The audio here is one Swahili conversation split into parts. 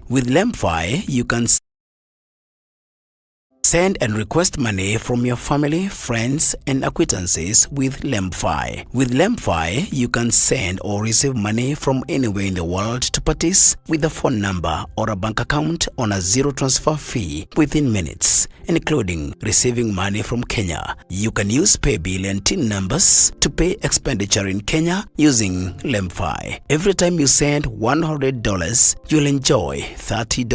With Lemfi, you can send and request money from your family, friends, and acquaintances with Lemfi. With Lemfi, you can send or receive money from anywhere in the world to parties with a phone number or a bank account on a zero transfer fee within minutes, including receiving money from Kenya. You can use paybill and TIN numbers to pay expenditure in Kenya using Lemfi. Every time you send $100, you'll enjoy $30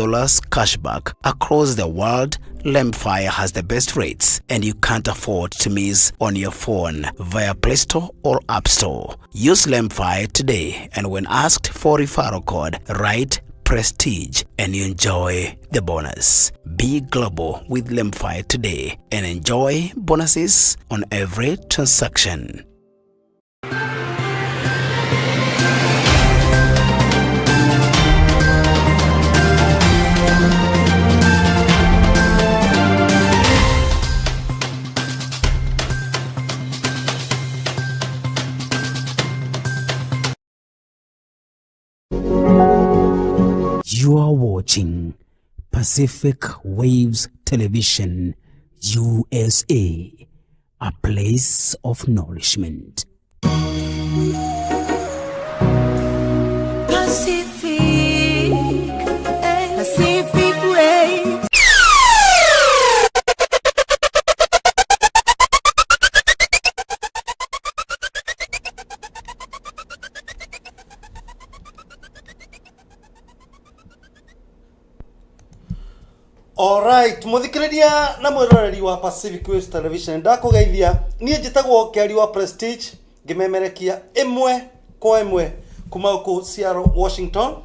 cashback across the world. Lemfi has the best rates and you can't afford to miss on your phone via Play Store or App Store. Use Lemfi today, and when asked for referral code, write Prestige and you enjoy the bonus. Be global with Lemfi today and enjoy bonuses on every transaction. You are watching Pacific Waves Television USA. a place of nourishment. Pacific Waves. Alright, muthikiriria na mwiroreri wa Pacific Waves Television, ndakugeithia nie njitagwo Kiari wa Prestige, ngimemerekia imwe kwa imwe kuma ku Seattle, Washington,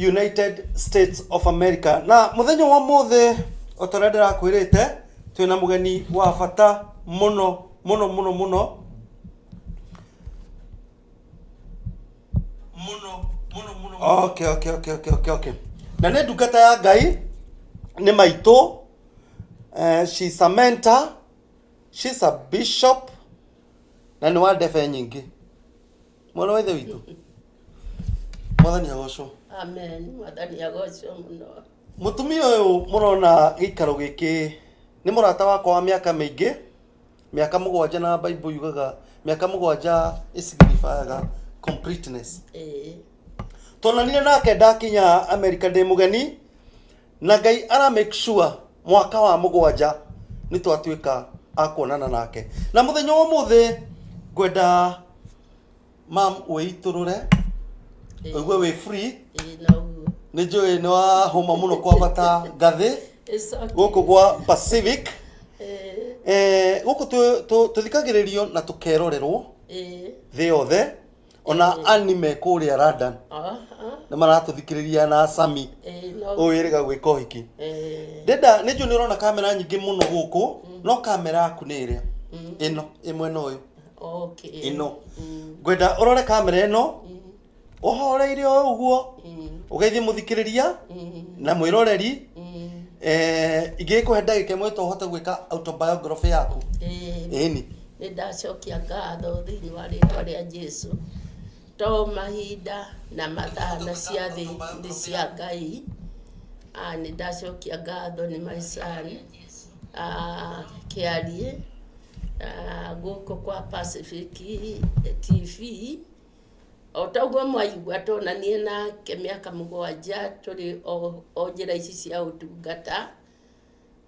United States of America. Na muthenya wa muthe otorendera kwirite twina mugeni wa bata muno muno muno muno okay. Na ne ndungata ya Ngai ni maito. She's a mentor, she's a bishop, na ni wa ndefe nyingi. Mwana wa ithe witu mwathani agocwo. Amen. Mwathani agocwo muno. Mutumia uyu murona gikaro giki ni murata wakwa wa miaka mingi, miaka 7, na Bible yugaga miaka 7 isignifiaga completeness. Tonanire nake ndakinya America ndi mugeni, na Ngai ara make sure mwaka wa 7 ni twatuika akwonana nake. Na muthenya wa muthe gwenda mam uiturure ogwe we free ni joy no homa muno kwa bata gathi guku gwa Pacific guku tuthikagiririo na tukerorerwo thi othe ona anime kuria London na maratuthikiriria na Sami oyerega gwika uhiki ndenda nijo ni urona kamera nyingi muno guku no kamera yaku ni iria ino imwe no uyu ino gwenda urore kamera ino uhoreire uguo ugeithie muthikiriria na mwiroreri igikuhe ndagika imwe to hote gwika autobiography yaku ni ndacokia ngatho thiini wa ritwa ria Jesu to mahinda na mathaa na ciathi ndi cia Ngai. Ni ndacokia ngatho ni maicani Kiari guko kwa Pacific TV otagwo mwaigua tonanie nake miaka 7 turi o njira ici cia utungata,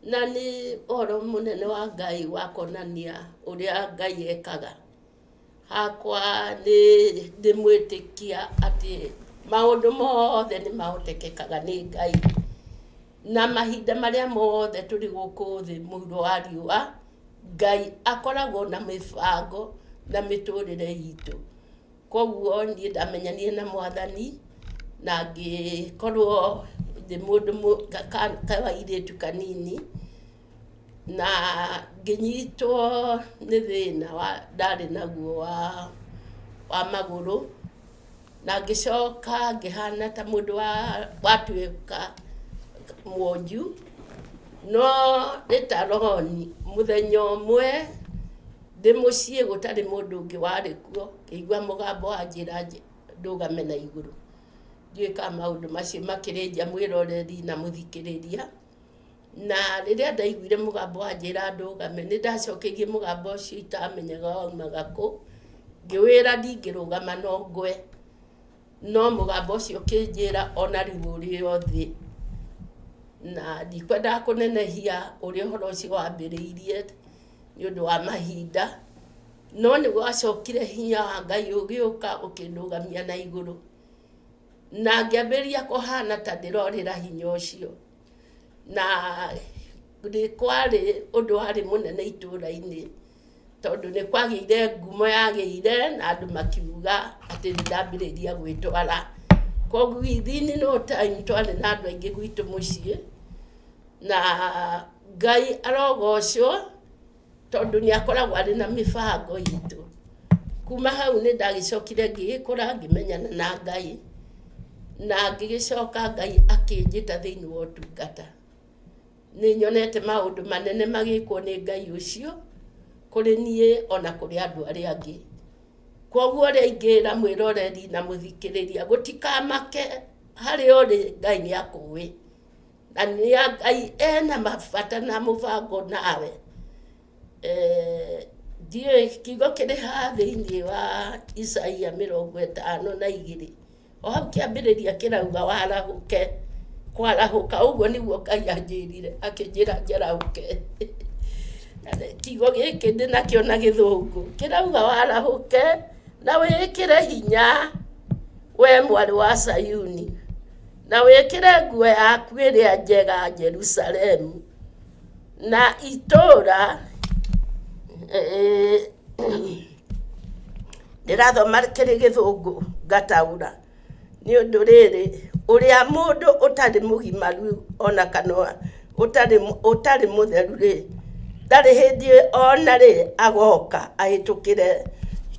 na ni oro munene wa Ngai wa konania uria Ngai ekaga. Hakwa ni ndimwitikia ati maundu mothe ni mahotekekaga ni Ngai, na mahinda maria mothe turi guku thi muhuro wa riua Ngai akoragwo na mibango na miturire itu. Koguo ni ndamenyanie na Mwathani na ngikorwo ndi mundu kawairitu kanini, na nginyitwo ni thina wa ndari naguo wa maguru, na ngicoka ngihana ta mundu watuika mwonju. No ritaroni muthenya umwe ndi mucii gutari mundu ungi wari kuo, ngigua mugambo wa njira ndugame na iguru ndiika maundu macio makirinja mwiroreri na muthikiriria. Na riria ndaiguire mugambo wa njira ndugame ni ndacokirie mugambo ucio itamenyaga waumaga ku, ngiwira ndingirugama no ngwe, no mugambo ucio kinjira ona riu uri othi. Na ndikwenda kunenehia uria horo ucio wambiriirie ni undu wa mahinda, no ni gwacokire hinya wa Ngai ugiuka ukindugamia na iguru, na ngiambiria kuhana ta ndirorira hinya ucio. Na ni kwari undu wari munene itura-ini, tondu ni kwagiire ngumo yagiire na andu makiuga ati ndambiriria gwitwara. Koguo within no time twari na andu aingi gwitu mucii, na Ngai arogocwo tondu ni akoragwo ari na mibango itu. Kuma hau ni ndagicokire ngigikura ngimenyana na Ngai, na ngigicoka Ngai akinjita thiini wa utungata. Ni nyonete maundu manene magikwo ni Ngai ucio kuri nie ona kuri andu aria angi. Koguo ringira mwiroreri na muthikiriria gutikamake hari uri Ngai ni akuwi, na ni Ngai ena mabata na mubango nawe. ndiä kiugo kä rä ha thä-inä wa Isaia 52 o hau kä ambä rä ria kä rauga warahå ke kwarahå ka å guo nä guo Ngai anjä rire akä njä ra njarahå ke kiugo gä kä ndä nakä ona gä thå ngå kä rauga warahå ke na wä kä re hinya we mwarä wa Sayuni na wä kä re nguo yaku ä rä a njega Jerusalemu na itå ra ndirathoma kiri githungu ngataura ni undu riri uria mundu utari mugimaru ona kana utari mutheru ri ndari hindi ona ri agoka ahitukire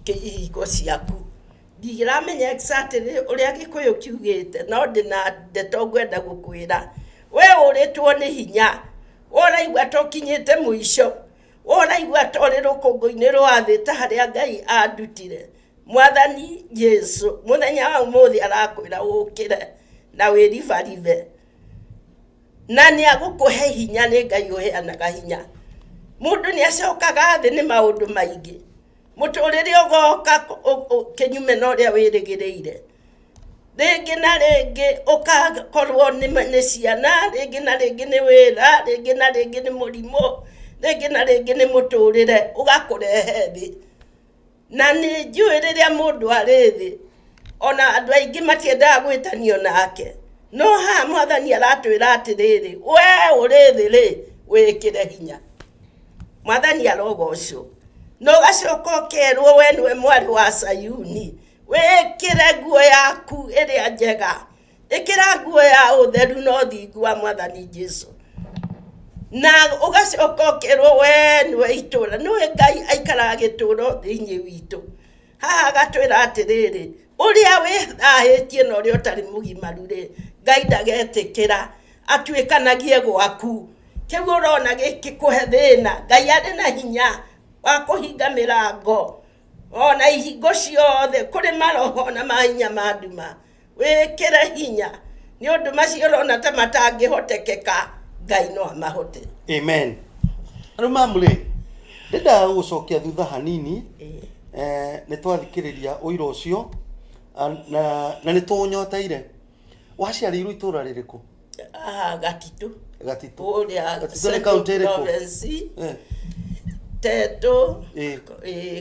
kihingo ciaku ndiramenya exactly uria gikuyu kiugite no ndina ndeto ngwenda gukwira we uritwo ni hinya uraigua tokinyite muico uraigua tori rukungu-ini rwa thi ta haria Ngai andutire mwathani Jesu muthenya wa umuthi arakwira ukire na wiribaribe na ni agukuhe hinya ni Ngai uheanaga hinya mundu ni acokaga thi ni maundu maingi muturire ugoka kinyume no ria wirigiriire ringi na ringi ukakorwo ni ciana ringi na ringi ni wira ringi na ringi ni murimo ringi na ringi ni muturire ugakurehe thi na ni njui riria mundu ari thi ona andu aingi matiendaga gwitanio nake no ha mwathani aratwira atiriri we uri thi ri wikire hinya mwathani arogocwo no gacoka ukerwo we niwe mwari wa Sayuni wikire nguo yaku iria njega ikira nguo ya utheru no thingu wa mwathani Jesu na ugacoka ukerwo we niwe itura niwe Ngai aikaraga gituro thiini witu haha gatwira atiriri uria withahitie no ri utari mugimaru ri Ngai ndagetikira atwikanagie gwaku kiu urona gikikuhe thina Ngai ari na hinya wa kuhinga mirango ona ihingo ciothe kuri maroho na mahinya manduma wikire hinya ni undu macio urona ta matangihotekeka Ngai no amahote. Amen. Anu mamule ndenda gucokia thutha hanini ni twathikiriria uiro ucio na ni tunyoteire waciarirwo itura ririku Gatitu uria ni county iriku Teto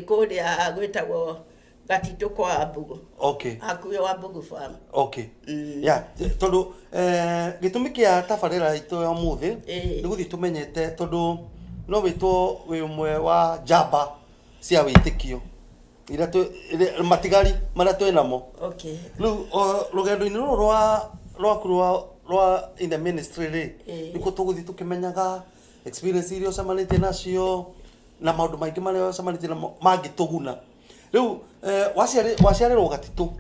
kuria gwitagwo Gatitu kwa Ambugu. Okay. Akuyo wa Ambugu farm. Okay. Yeah, tondu gitumi kia tabarira itu ya muthi ni guthi tumenyete tondu no witwo wi umwe wa jamba cia witikio ira tu matigari mara tu namo. Okay. Lu rugendo ini rwa in the ministry ri niko tuguthi tukimenyaga experience irio samanite nacio na maundu maingi maria samanite na mangituguna riu waciarirwo Gatitu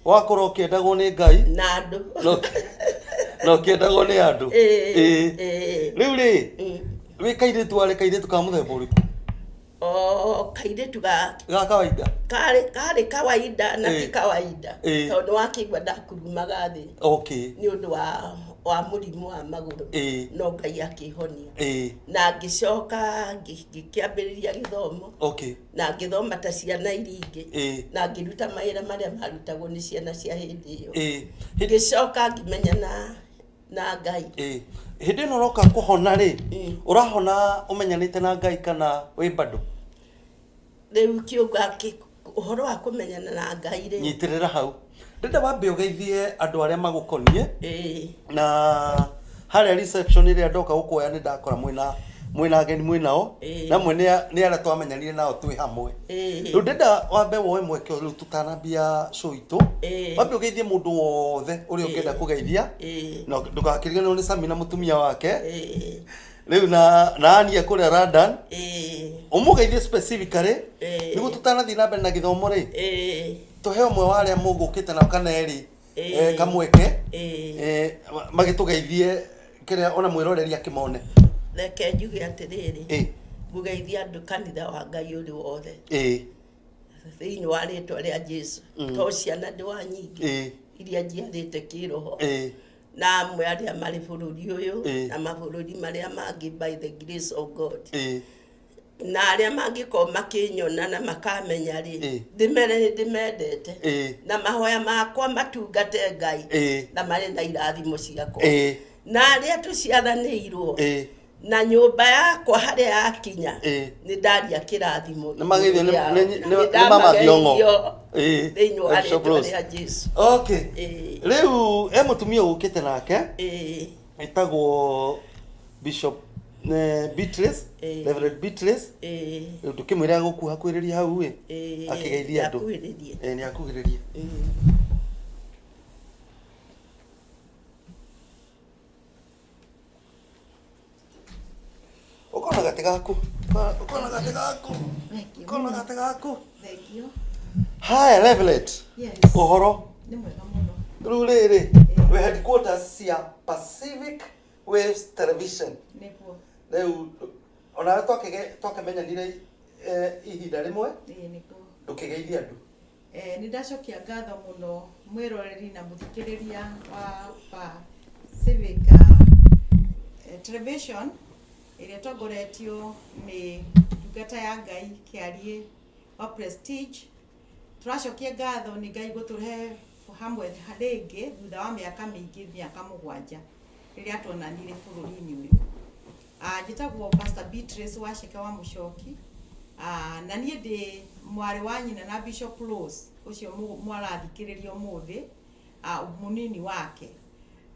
wakorwo ukiendagwo ni Ngai na andu no ukiendagwo ni andu riu ri wi kairitu ari kairitu ka muthemba uriku kairitu ga kawaida kari kawaida na ti kawaida tondu wakigwa ndakurumaga thi. Okay. Ni undu wa murimu wa maguru no Ngai akihonia na ngicoka ngikiambiriria githomo. Okay. Na ngithoma ta ciana iringi na ngiruta mawira maria marutagwo ni ciana cia hindi iyo ngicoka ngimenya na Ngai hindi no roka kuhona ri urahona umenyanite na Ngai kana wi bado riu kiuga uhoro wa kumenyana na Ngai ri nyitirira hau ndenda wambe ugeithie andu aria magukonie na haria reception iria ndoka gukuoya ni ndakora mwina ageni mwinao na mwe ni ara twamenyanire nao twi hamwe riu ndenda wambe woe mweke riu tutanambia show itu wambe ugeithie mundu wothe uria ungenda kugeithia na ndugakiriganirwo ni Sami na mutumia wake riu na ania kuria London umugeithie specifically nigu tutanathi na mbere na githomo ri tuhe umwe wa aria mugukite na kana eri kamweke magitugeithie kiria ona mwiroreri akimone reke njuge atiriri ngugeithia andu kanitha wa Ngai uri wothe thiini wa ritwa ria Jesu to ciana ndwa nyingi iria njiarite kiroho na amwe arĩa marĩ bũrũri ũyũ na mabũrũri marĩa mangĩ by the grace of God na arĩa mangĩkorwo makĩnyona na makamenya rĩ ndĩmere ndĩmendete na mahoya makwa matungate Ngai na marĩ na irathimo ciakwa na arĩa tũciathanĩirwo na nyũmba yakwa harĩa yakinya nĩ ndaria kĩrathimo nĩ magĩthio nĩ mama Thiongo thĩinĩ wa rĩtwa rĩa Jesu. Okay, rĩu mũtumia ũkĩte nake etagwo Bishop Beatrice, Reverend Beatrice, rĩu tũkĩmwĩra gũkuhĩrĩria hau akĩgeithia andũ nĩ akuhĩrĩria. Ukona gate gaku. Thank you. Hi, Reverend. Yes. Ũhoro? Nĩ mwega mũno. Rĩu rĩrĩ, we headquarters cia Pacific Waves Television. Nĩguo. Rĩu ona twakĩmenyanire ihinda rĩmwe. Nĩguo. Ndũkĩgeithia andũ. Nĩ ndacokia ngatho mũno mwĩroreri na mũthikĩrĩria wa Pacific Television ĩrĩa tongoretio nĩ ndungata ya Ngai Kĩarie wa Prestige. Tũracokia ngatho nĩ Ngai gũtũhe hamwe rĩngĩ thutha wa mĩaka mĩingĩ, mĩaka 7 rĩrĩa tuonanire bũrũri-inĩ ũyũ. Njĩtagwo Pastor Beatrice Wachika wa Mũchoki, na niĩ ndĩ mwarĩ wa nyina na Bishop Rose ũcio mwarathikĩrĩria ũmũthĩ mũnini wake,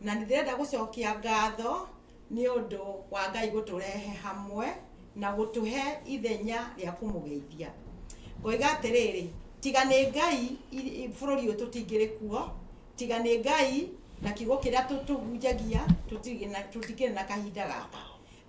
na nĩ ndĩrenda gũcokia ngatho nĩ ũndũ wa Ngai gũtũrehe hamwe na gũtũhe ithenya rĩa kũmũgeithia. Ngoiga atĩrĩrĩ, tiga nĩ Ngai bũrũri ũyũ tũtingĩrĩ kuo, tiga nĩ Ngai na kiugo kĩrĩa tũhunjagia tũtikĩrĩ na kahinda gaka.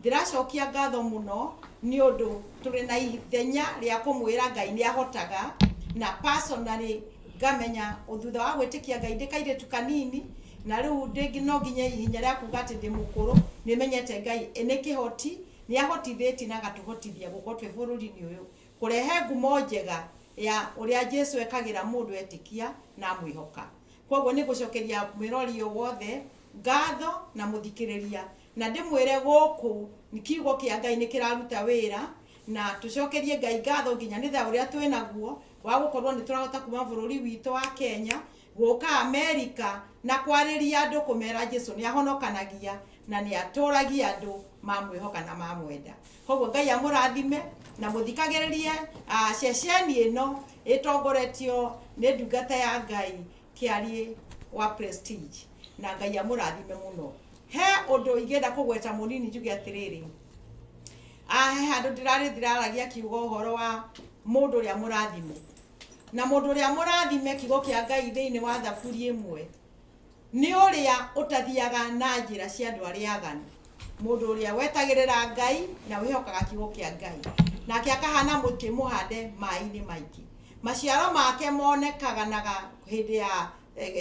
Ndĩracokia ngatho mũno nĩ ũndũ tũrĩ na ithenya rĩa kũmwĩra Ngai nĩ ahotaga, na personally ngamenya thutha wa gwĩtĩkia Ngai ndĩ kairĩtu kanini, na rĩu ndĩngĩ no nginya ihinya rĩa kuga atĩ ndĩ mũkũrũ, nĩmenyete Ngai nĩ kĩhoti, nĩ ahotithĩtie na agatũhotithia gũkorwo twĩ bũrũri-inĩ ũyũ kũrehe ngumo njega ya ũrĩa Jesu ekagĩra mũndũ etĩkia na mwĩhoka. Koguo nĩ gũcokeria mwĩrori wothe ngatho na mũthikĩrĩria, na ndĩmwĩre gũkũ nĩ kiugo kĩa Ngai nĩ kĩraruta wĩra, na tũcokerie Ngai ngatho nginya nĩ tha ũrĩa twĩ naguo wa gũkorwo nĩ tũrahota kuma bũrũri witũ wa Kenya gũka Amerika na kwarĩria andũ kũmera Jesu nĩ ahonokanagia na nĩ atũragia andũ mamwĩhoka na mamwenda. Koguo Ngai amũrathime na mũthikagĩrĩrie ceceni ĩno ĩtongoretio nĩ ndungata ya Ngai Kĩarie wa Prestige, na Ngai amũrathime mũno. He ũndũ ingĩenda kũgweta mũnini njuge atĩrĩrĩ, he handũ ndĩraragia kiugo ũhoro wa mũndũ ũrĩa mũrathime, na mũndũ ũrĩa mũrathime kiugo kĩa Ngai thĩinĩ wa Thaburi 1 nĩ ũrĩa ũtathiaga na njĩra cia andũ arĩa aganu, mũndũ ũrĩa wetagĩrĩra Ngai na wĩhokaga kiugo kĩa Ngai, nake akahana mũtĩ mũhande maĩ-inĩ maingĩ. Maciaro make monekanaga hĩndĩ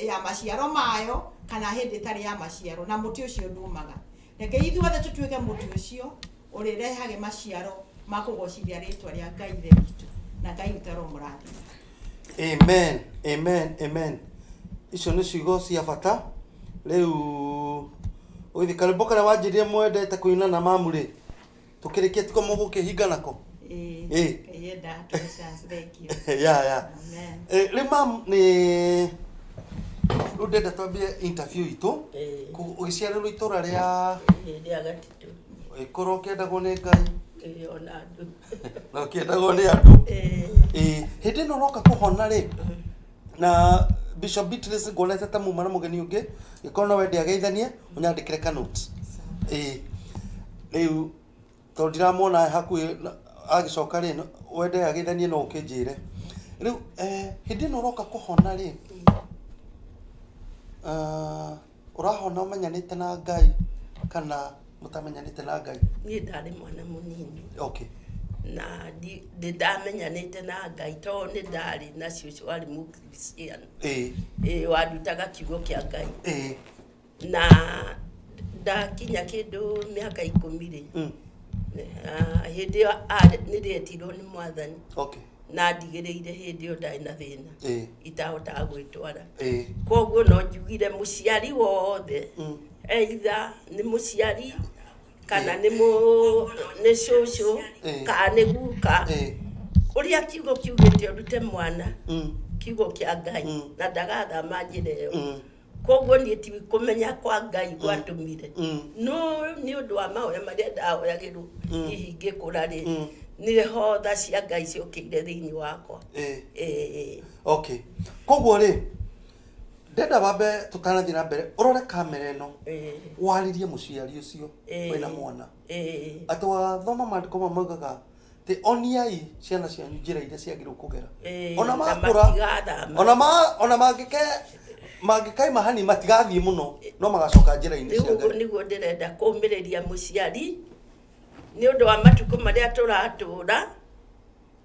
ya maciaro mayo kana hĩndĩ ĩtarĩ ya maciaro, na mũtĩ ũcio ndumaga. Reke ithuothe tũtuĩke mũtĩ ũcio ũrĩrehaga maciaro ma kũgocithia rĩtwa rĩa Ngai witũ, na Ngai ũtarwo mũrathime. Amen, amen, amen. Icio nĩ ciugo cia bata. Rĩu ũgĩthi karĩmbo karĩa wanjĩrire mwendete kũina na mamu rĩ, tũkĩrĩkia tiko mũgũkĩhinga nako? Yenda kĩsas, thank you. Yeah. Rĩu mamu nĩ rĩu ndenda twambie interview itũ ũgĩciarĩrwo itũra rĩa Gatitũ, ĩkorwo ũkĩendagwo nĩ Ngai ona andũ na ũkĩendagwo nĩ andũ. Hĩndĩ ĩno ũroka kũhona rĩ, na Bishop Beatrice ngwonete ta muma na mũgeni ũngĩ, gĩkorwo no wende ageithanie ũnyandĩkĩre ka note. Rĩu tondũ ndiramwona hakuhĩ agĩcoka rĩ, wende ageithanie no ũkĩnjĩre. Rĩu hĩndĩ ĩno ũroka kũhona rĩ, ũrahona ũmenyanĩte na Ngai kana mũtamenyanĩte na Ngai? Niĩ ndarĩ mwana mũnini. Okay. Na ndamenyanĩte na Ngai tondũ nĩ ndarĩ na cũcũ warĩ mũkristiano wandutaga kiugo kĩa Ngai. Na ndakinya kĩndũ mĩaka 10 rĩ, hĩndĩ ĩyo nĩ ndĩetirwo nĩ Mwathani. Okay. na ndigĩrĩire hĩndĩ ĩyo ndarĩ na thĩna itahotaga gwĩtwara koguo no njugire mũciari wothe either nĩ mũciari kana nĩ cũcũ kana nĩ guka ũrĩa kiugo kiugĩte ũrute mwana kiugo kĩa Ngai na ndagathama njĩra ĩyo koguo niĩ ti kũmenya kwa Ngai gwatũmire no nĩ ũndũ wa mahoya marĩa ndahoyagĩrwo hihi ngĩkũra rĩ nĩho tha cia Ngai ciũkĩire thĩinĩ wakwa okay koguo rĩ ndenda wambe tũtanathiĩ na mbere ũrore kamera ĩno warĩrie mũciari ũcio wĩna mwana atĩ wathoma maandĩko maugaga te oniai ciana cianyu njĩra iria ciagĩrĩirwo kũgera ona makũra ona mangĩkai mahani matigathiĩ mũno no magacoka njĩra-inĩ cia Ngai nĩguo ndĩrenda kũũmĩrĩria mũciari nĩ ũndũ wa matukũ marĩa tũratũũra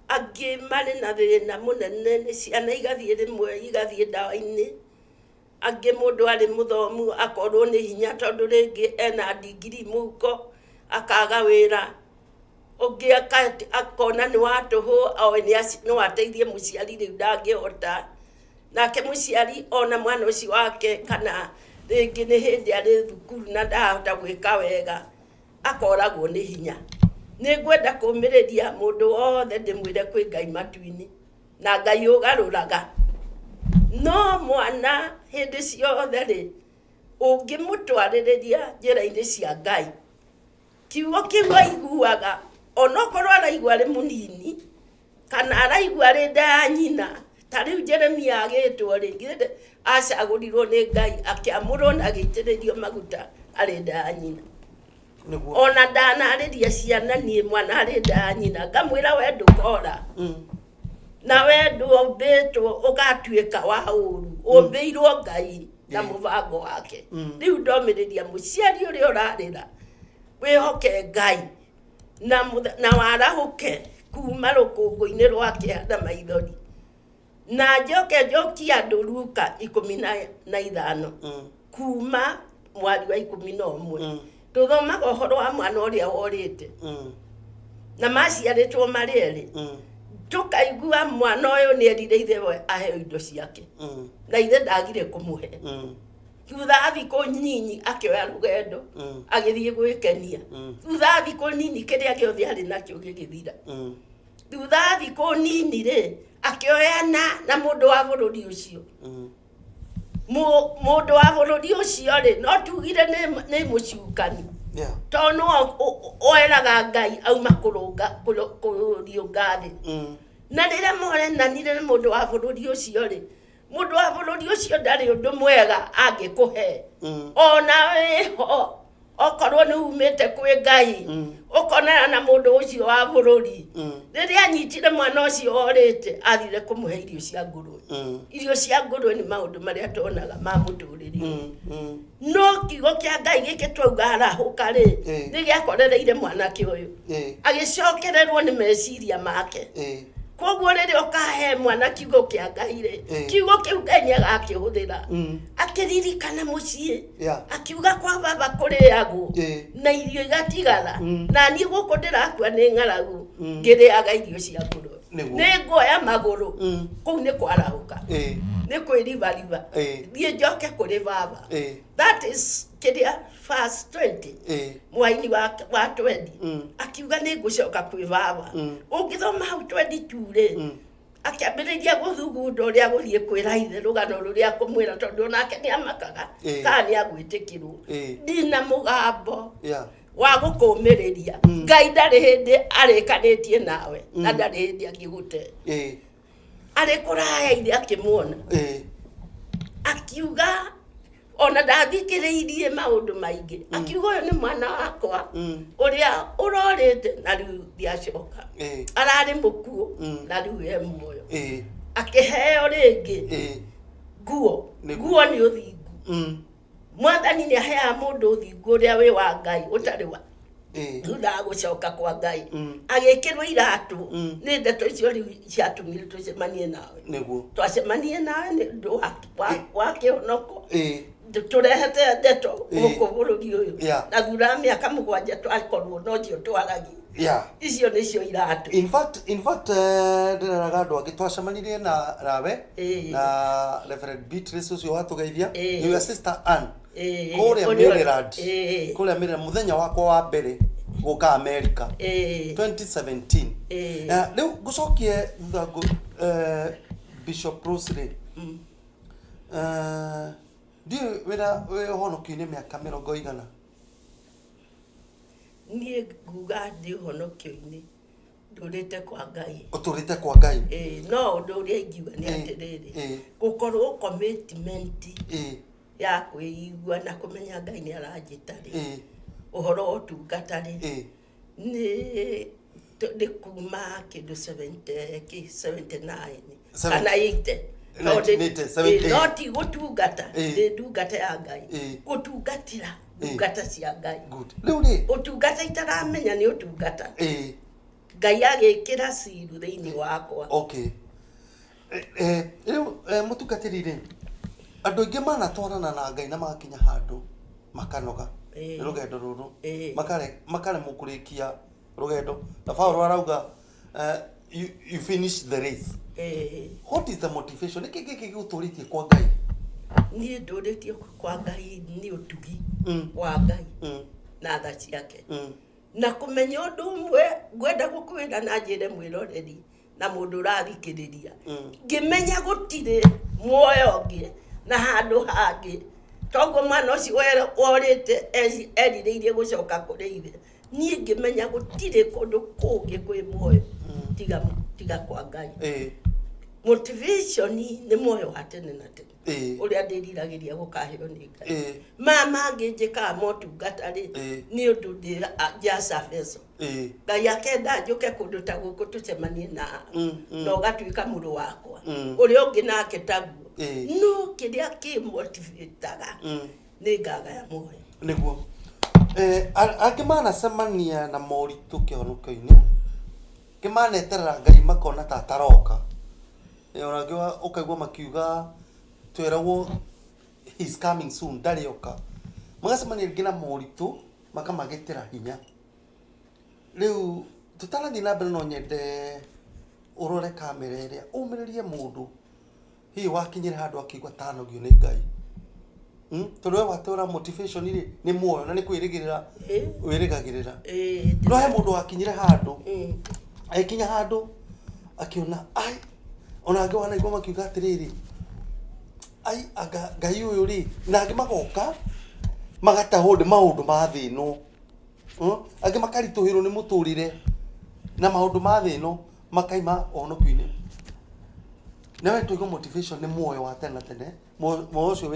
angĩ marĩ na thĩna mũnene ciana igathiĩ rĩmwe igathiĩ ndawa-inĩ angĩ mũndũ arĩ mũthomu akorwo nĩ hinya tondũ rĩngĩ ena ndigiri mũhuko akaga wĩra ũngĩ akona nĩ wa tũhũ no ateithie mũciari rĩu ndangĩhota nake mũciari ona mwana ũcio wake kana rĩngĩ nĩ hĩndĩ arĩ thukuru na ndahota gwĩka wega akoragwo nĩ hinya nĩ ngwenda kũũmĩrĩria mũndũ wothe ndĩmwĩre kwĩ Ngai matu-inĩ na Ngai ũgarũraga no mwana hĩndĩ ciothe rĩ ũngĩmũtwarĩrĩria njĩra-inĩ cia Ngai kiugo kĩu aiguaga onokorwo araigua arĩ mũnini kana araigua arĩ nda ya nyina ta rĩu Jeremia agĩtwo rĩngĩ acagũrirwo nĩ Ngai akĩamũrwo na agĩitĩrĩrio maguta arĩ nda ya nyina ona ndanarĩria ciana niĩ mwana arĩ nda ya nyina ngamwĩra we ndũkora na we ndũmbĩtwo ũgatuĩka wa ũru ũmbĩirwo Ngai na mũbango wake rĩu ndomĩrĩria mũciari ũrĩa ũrarĩra wĩhoke Ngai na warahũke kuma rũkũngũ-inĩ rwa kĩhanda maithori na njokie andũ Luka 15 kuma mwari wa 11 tũthomaga ũhoro wa mwana ũrĩa worĩte na maciarĩtwo marĩ erĩ tũkaigua mwana ũyũ nĩ erire ithe we aheo indo ciake na ithe ndagire kũmũhe thutha thikũ nyinyi akĩoya rũgendo agĩthiĩ gwĩkenia thutha thikũ nini kĩrĩa gĩothe arĩ nakĩo gĩgĩthira thutha thikũ nini rĩ akĩoyana na mũndũ wa bũrũri ũcio mũndũ wa bũrũri ũcio rĩ no tugire nĩ mũcukani tondũ no oeraga Ngai auma kũriũnga thĩ na rĩrĩa morenanire na mũndũ wa bũrũri ũcio rĩ mũndũ wa bũrũri ũcio ndarĩ ũndũ mwega angĩkũhe ona wĩho okorwo nĩ umĩte kwĩ Ngai ũkonana na mũndũ ũcio wa bũrũri rĩrĩa anyitire mwana ũcio orĩte athire kũmũhe irio cia ngũrwe irio cia ngũrwe nĩ maũndũ marĩa tuonaga ma mũtũrĩre no kiugo kĩa Ngai gĩkĩ twauga arahũka rĩ nĩ gĩakorereire mwanake ũyũ agĩcokererwo nĩ meciria make koguo rĩrĩa ũkahe mwana kiugo kĩa Ngai rĩ kiugo kĩu Ngai nĩagakĩhũthĩra akĩririkana mũciĩ akiuga kwa baba kũrĩagwo na irio igatigara na niĩ gũkũ ndĩrakua nĩ ng'aragu ngĩrĩaga irio cia ngũrwe nĩ nguoya magũrũ kũu nĩ kwarahũka nĩ kwĩribariba thiĩ njoke kũrĩ baba that is kĩrĩa verse 20 mwaini wa 20 akiuga nĩ ngũcoka kwĩ baba ũngĩthoma hau 22 rĩ akĩambĩrĩria gũthugunda ũrĩa gũthiĩ kwĩra ithe rũgano rũrĩa kũmwĩra tondũ nake nĩ amakaga kana nĩ agwĩtĩkĩrwo ndina mũgambo wa gũkũũmĩrĩria Ngai ndarĩ hĩndĩ arĩkanĩtie nawe na ndarĩ hĩndĩ angĩgũte arĩ kũraya ithe akĩmuona akiuga ona ndathikĩrĩirie maũndũ maingĩ akiuga ũyũ nĩ mwana wakwa ũrĩa ũrorĩte na rĩu ndiacoka ararĩ mũkuũ na rĩu e muoyo akĩheo rĩngĩ nguo nĩ ũthingu mwathani nĩ aheaga mũndũ ũthingu ũrĩa wĩ wa Ngai ũtarĩ wa thutha wa gũcoka kwa Ngai agĩkĩrwo iratũ nĩ ndeto icio rĩu ciatũmire tũcemanie nawe twacemanie nawe nĩ ũndũ wa kĩhonoko turehete ndeto Eh. guku bururi uyu Yeah. na thura miaka mugwanja twakorwo no ndio twaragi icio nicio iratu in fact ndĩreraga andũ angĩ twacemanirie nawe na Reverend Beatrice ũcio watugeithia your sister Ann kũrĩa Maryland kũrĩa Maryland mũthenya wakwa wa mbere gũka America 2017 rĩu ngũcokie thutha Bishop Rosley ndiũ wĩra ũhonokio-inĩ mĩaka 100 niĩ nguga ndĩ ũhonokio-inĩ ndũrĩte kwa Ngai ũtũrĩte kwa Ngai no ũndũ ũrĩa ingiuga nĩ atĩrĩrĩ gũkorwo commitment ya kwĩigua na kũmenya Ngai nĩ aranjĩtarĩ ũhoro wa ũtungata-rĩ nĩ kuma kĩndũ 79 kana 80 no ti gũtungata nĩ ndungata ya Ngai gũtungatĩra ndungata cia Ngai ũtungata itaramenya nĩ ũtungata Ngai agĩkĩra ciru thĩinĩ wakwa rĩu mũtungatĩri-rĩ andũ aingĩ manatwarana na Ngai na magakinya handũ makanoga nĩ rũgendo rũrũ makaremwo kũrĩkia rũgendo na Paulo arauga you finish the race what is the motivation nĩkĩ gĩkĩ gĩgũtũrĩtie kwa Ngai niĩ ndũrĩtio kwa Ngai nĩ ũtugi wa Ngai na tha ciake na kũmenya ũndũ ũmwe ngwenda gũkwĩra na njĩre mwĩroreri na mũndũ ũrathikĩrĩria ngĩmenya gũtirĩ muoyo ũngĩ na handũ hangĩ toguo mwana ũcio worĩte erirĩirie gũcoka kũrĩ ithe niĩ ngĩmenya gũtirĩ kũndũ kũngĩ kwĩ muoyo tiga kwa Ngai motivation nĩ muoyo wa tene na tene ũrĩa ndĩriragĩria gũkaheo nĩ Ngai mangĩ njĩkaga motungata-rĩ nĩ ũndũ ndĩnjaca beco Ngai akenda njũke kũndũ ta gũkũ tũcemanie na ũgatuĩka mũrũ wakwa ũrĩa ũngĩ nake taguo no kĩrĩa kĩmotivataga nĩ ngagaya muoyo nĩguo angĩ manacemania na moritũ kĩhonokio-inĩ kĩmaneterera Ngai makona ta ataroka onangĩ ũkaigua makiuga twĩragwo he's coming soon ndarĩ oka magacemania rĩngĩ na moritũ makamagĩtĩra hinya rĩu tũtarathiĩ na mbere no nyende ũrore kamera ĩrĩa ũmĩrĩrie mũndũ hihi wakinyĩre handũ akĩigua tanogio nĩ Ngai tondũ we watũra motivation rĩ nĩ muoyo na nĩ kwĩrĩgĩrĩra wĩrĩgagĩrĩra no he mũndũ wakinyĩre handũ agĩkinya handũ akĩona ai onangĩ wanaigua makiuga atĩrĩrĩ ai Ngai ũyũ rĩ nangĩ magoka magatahwo nĩ maũndũ ma thĩ ĩno angĩ makaritũhĩrwo nĩ mũtũrĩre na maũndũ ma thĩ ĩno makaima ũhonokio-inĩ na we tũigua motivation nĩ muoyo wa tene na tene muoyo ũcio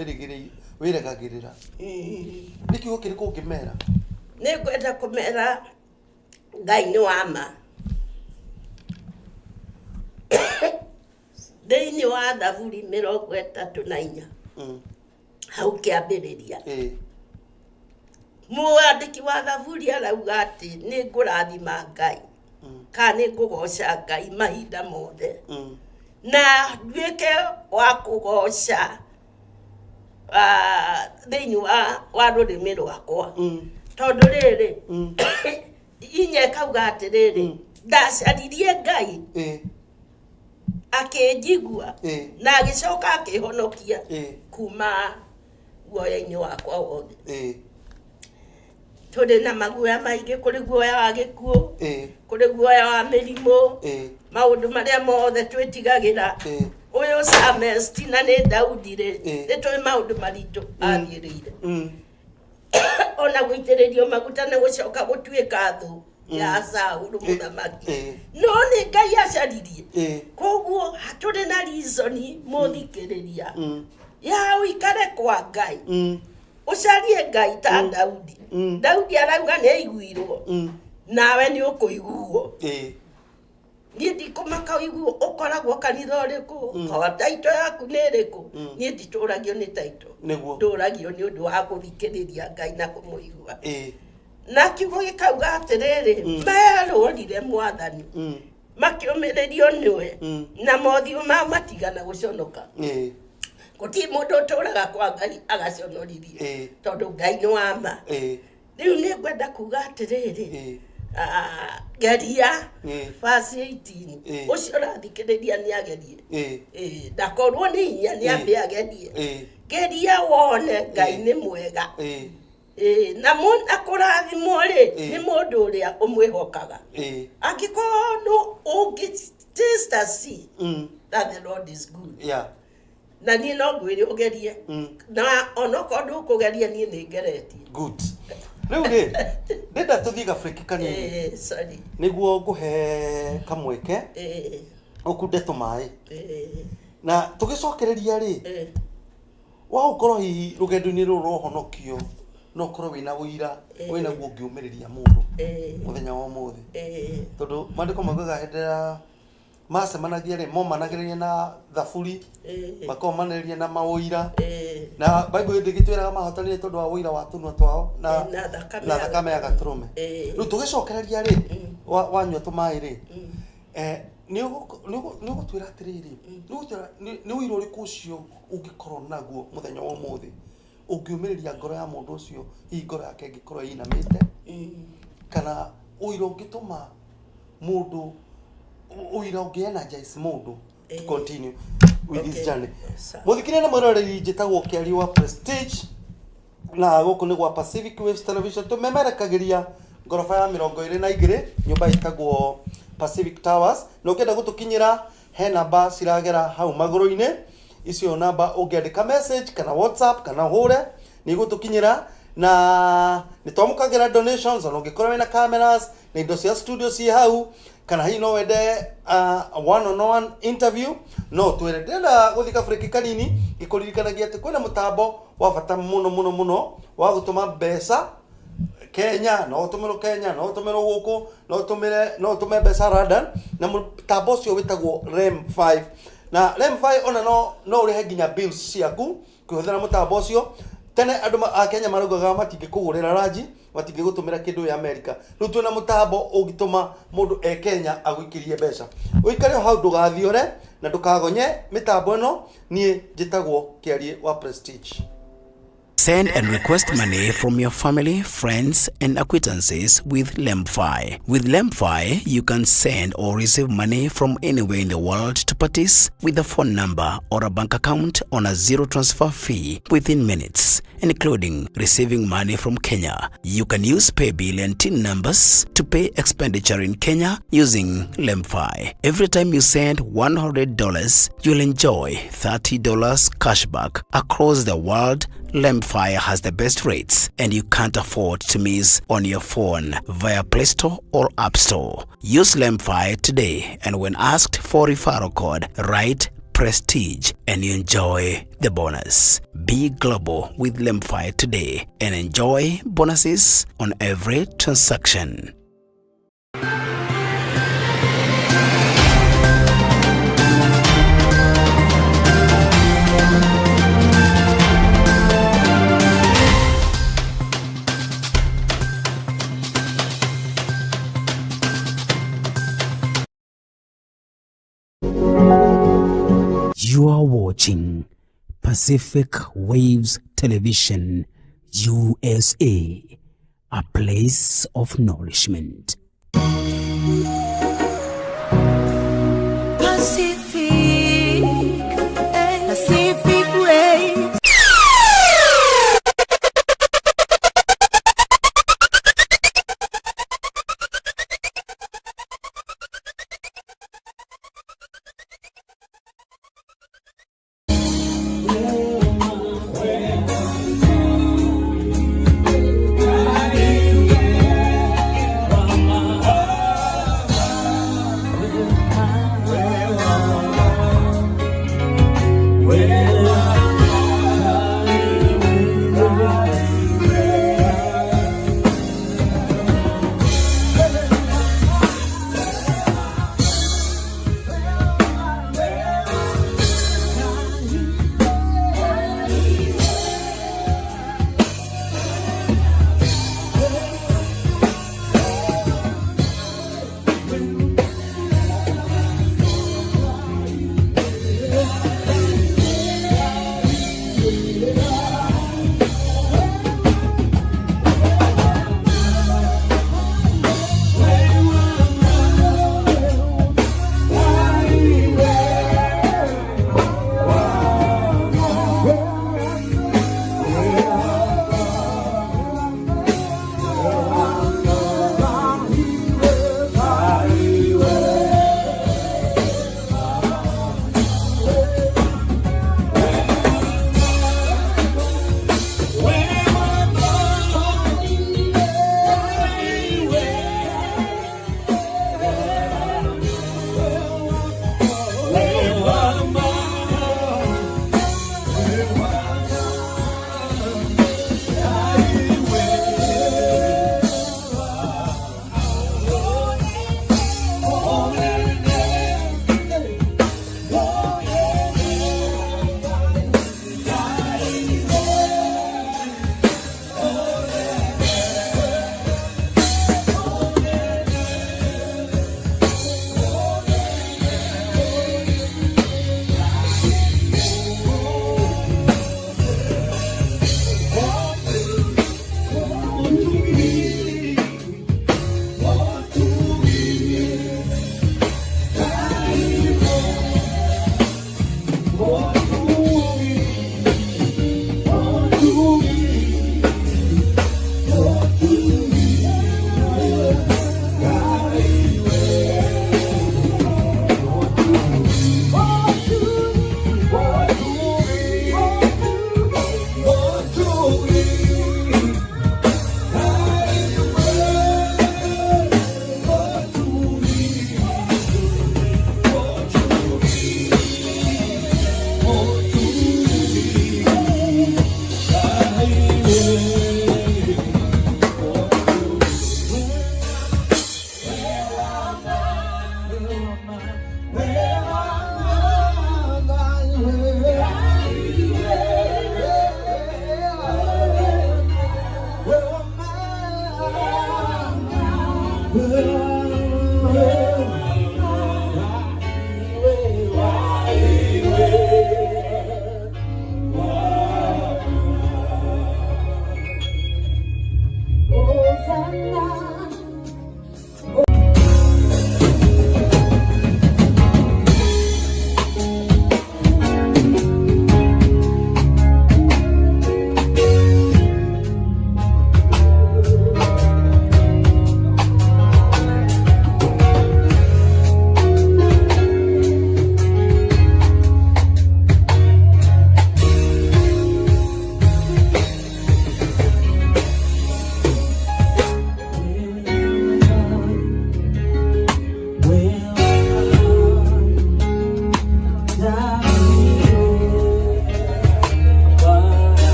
wĩrĩgagĩrĩra nĩ kiugo kĩrĩkũ ũngĩmera nĩ ngwenda kũmera Ngai nĩ wa ma thĩinĩ wa Zaburi 34 hau kĩambĩrĩria mwandĩki wa Zaburi arauga atĩ nĩ ngũrathima Ngai kana nĩ ngũgoca Ngai mahinda mothe na nduĩke wa kũgoca thĩinĩ wa rũrĩmĩ rwakwa tondũ rĩrĩ inya kauga atĩrĩrĩ ndacaririe Ngai akĩnjigua na agĩcoka akĩhonokia kuma guoya-inĩ wakwa wothe tũrĩ na maguoya maingĩ kũrĩ guoya wa gĩkuũ kũrĩ guoya wa mĩrimũ maũndũ marĩa mothe twĩtigagĩra ũyũ Psalmist na nĩ Daudi rĩ nĩ tũĩ maũndũ maritũ athiĩrĩire ona gũitĩrĩrio maguta nĩ gũcoka gũtuĩka thũ ya Saũlũ mũthamaki no nĩ Ngai acaririe koguo hatũrĩ na reason mũthikĩrĩria ya ũikare kwa Ngai ũcarie Ngai ta Daudi Daudi arauga nĩ aiguirwo nawe nĩ ũkũiguo niĩ ndikũmaka ũiguo ũkoragwo kanitha ũrĩkũ kwa taito yaku nĩ ĩrĩkũ niĩ nditũragio nĩ taito ndũragio nĩ ũndũ wa gũthikĩrĩria Ngai na kũmũigua na kiugo gĩkauga atĩrĩrĩ merũrire Mwathani makĩũmĩrĩrio nĩwe na mothiũ mao matigana gũconoka Kuti mundu turaga kwa Ngai agacionoririe tondu Ngai ni wama riu ni ngwenda kuga atiriri geria verse 18 ucio rathikiriria ni agerie ndakorwo ni hinya ni ambe agerie geria wone Ngai ni mwega na mundu akurathimwo ri ni mundu uria umwihokaga angikorwo no ungitaste see that the Lord is good na ni no ngwire ugerie na onoko ndukugeria ni ngeretie good riu ri ndenda tuthiga Afrika kanini sorry niguo nguhe kamweke ukunde tumai na tugicokereria ri wa ukorwo hihi rugendo-ini ruru rohonokio no korwo wina wira wina guo ngiumiriria mundu muthenya wa muthi tondu mandiko maugaga hendera macemanagia ri momanagiriria na thaburi makomaniriria na mauira na Bible ndigitwiraga mahotanire tondu wa uira wa tunwa twao na thakame ya gaturume riu tugicokereria ri wanyua tumai ri ni ugutwira atiriri ni uira uriku ucio ungikorwo naguo muthenya wa muthi ungiumiriria ngoro ya mundu ucio hi ngoro yake ngikorwo inamite kana uira ungituma mundu uira ungi-energize mundu to continue with this journey. Muthikire na muroreri njitagwo Kiari wa Prestige na guku ni gwa Pacific Waves Television tumemerekagiria ngorofa ya 22 nyumba itagwo Pacific Towers no kenda gutukinyira he namba ciragera hau maguru-ini icio namba ungiandika message kana WhatsApp kana hure ni gutukinyira na nitwamukagira donations ono ngikorwo wina cameras na indo cia studio ci hau kana hi no wende one on one interview no twirenda guthika Afrika kanini gikuririkanagia ati kwina mutambo wa bata muno wa gutuma mbeca Kenya no tumiro Kenya no tumiro guku no tume mbeca London na mutambo ucio witagwo REM5 na REM5 ona no urihe nginya bills ciaku kuhuthira mutambo ucio tene andu a Kenya marugaga matingikugurira raji matingigutumira kindu ya America riu twina mutambo ungituma mundu Kenya aguikirie mbeca uikare hau ndugathiore na ndukagonye mitambo ino nie njitagwo Kiari wa Prestige. Send and request money from your family, friends, and acquaintances with LEMFI. With LEMFI, you can send or receive money from anywhere in the world to parties with a phone number or a bank account on a zero transfer fee within minutes, including receiving money from Kenya. You can use paybill and TIN numbers to pay expenditure in Kenya using LEMFI. Every time you send $100, you'll enjoy $30 cashback across the world. LEMFI has the best rates and you can't afford to miss on your phone via Play Store or App Store. Use LEMFI today and when asked for referral code, write Prestige and you enjoy the bonus. Be global with LEMFI today and enjoy bonuses on every transaction. You are watching Pacific Waves Television, USA, a place of nourishment. Pacific Waves.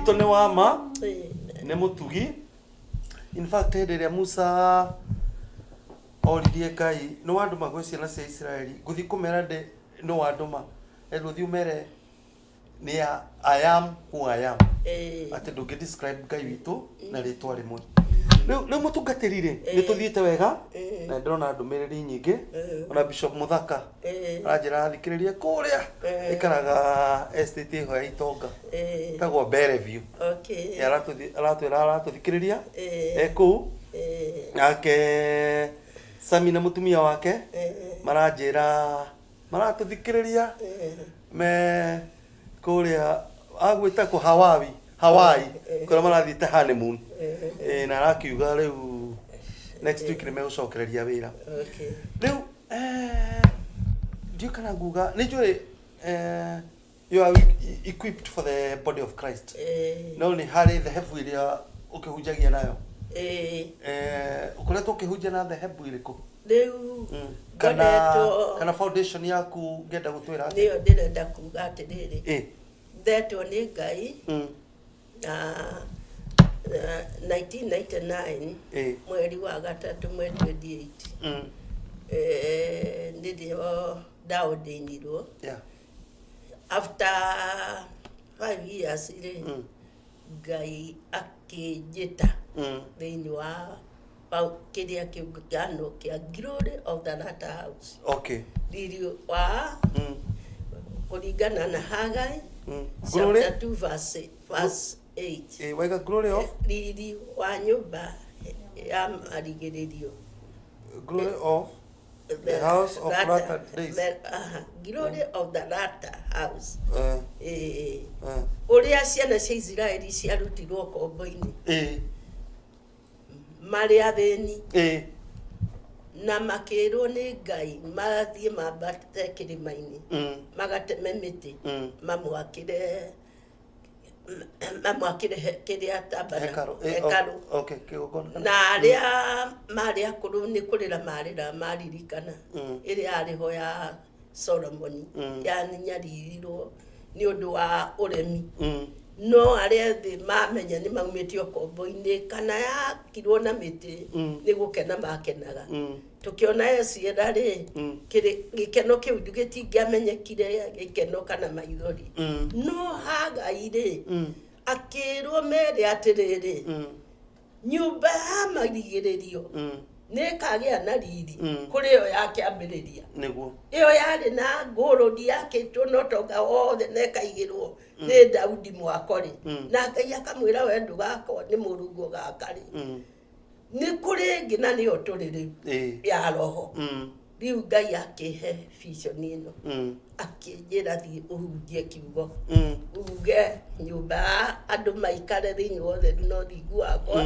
witå nä wama nä må tugi. In fact hĩndĩ ĩrĩa Musa oririe Ngai nĩ wandũma gwĩ ciana cia Isiraeli ngũthiĩ kũmera ndĩ nĩ wandũma endwo thiĩ ũmere nĩ I am who I am atĩ ndũngĩ describe Ngai witũ na rĩtwa rĩmwe. Rĩu mũtungatĩri rĩ nĩ tũthiĩte wega na ndĩrona ndũmĩrĩri nyingĩ ona Bishop Muthaka aranjĩra athikĩrĩrie kũrĩa ikaraga estate ĩho ya Itonga tagwo Bellevue. Aratwĩra aratũthikĩrĩria kũu nake Sami na mũtumia wake maranjĩra maratũthikĩrĩria me kũrĩa agwĩtagwo Hawaii kũrĩa marathiĩte honeymoon na arakiuga rĩu next week nĩ megũcokereria wĩra. Rĩu ndiũ kana nguga nĩ njũĩ you are equipped for the body of Christ. No nĩ harĩ thehebu ĩrĩa ũkĩhunjagia nayo ũkoretwo ũkĩhunjia na thehebu ĩrĩkũ rĩu kana foundation yaku ngenda gũtwĩra nĩyo ndĩrenda kuga atĩrĩrĩ ndetwo nĩ Ngai na 1999 mweri wa gatatũ mweri 28 nĩrĩo ndaordainirwo after 5 years rĩ Ngai akĩnjĩta thĩinĩ wa kĩrĩa kĩũngano kĩa Glory of the Latter House. Riri wa kũringana na Hagai chapter 2 verse 8. Waiga glory of riri wa nyũmba ya marigĩrĩrio. Glory of the house of latter days. Glory of the Latter House. Ũrĩa ciana cia Israeli ciarutirwo kombo-inĩ marĩ athĩni na makĩrwo nĩ Ngai mathiĩ mambate kĩrĩma-inĩ magateme mĩtĩ mamwakĩre kĩrĩa tabernacle hekarũ na arĩa marĩ akũrũ nĩ kũrĩra marĩra maririkana ĩrĩa arĩho ya Solomon yanyarirwo nĩ ũndũ wa ũremi. No arĩa thĩ mamenya nĩ maumĩtio kombo-inĩ kana yakirwo na mĩtĩ nĩ gũkena makenaga. Tũkĩona Ezra rĩ gĩkeno kĩu gĩtingĩamenyekire gĩkeno kana maithori. No Hagai rĩ akĩrwo mere atĩrĩrĩ nyũmba ya marigĩrĩrio nĩ kagĩa na riri kũrĩ yo yakĩambĩrĩria ĩyo yarĩ na ngũrũri yakĩtwo no tonga wothe na ĩkaigĩrwo nĩ Daudi mwako-rĩ na Ngai akamwĩra we ndũgakorwo nĩ mũrungo gaka-rĩ nĩ kũrĩ ĩngĩ na nĩyo tũrĩ rĩu ya roho. Rĩu Ngai akĩhe vision ĩno akĩnjĩra thiĩ ũhunjie kiugo uge nyũmba ya andũ maikare thĩinĩ wa ũtheru na ũthingu wakwa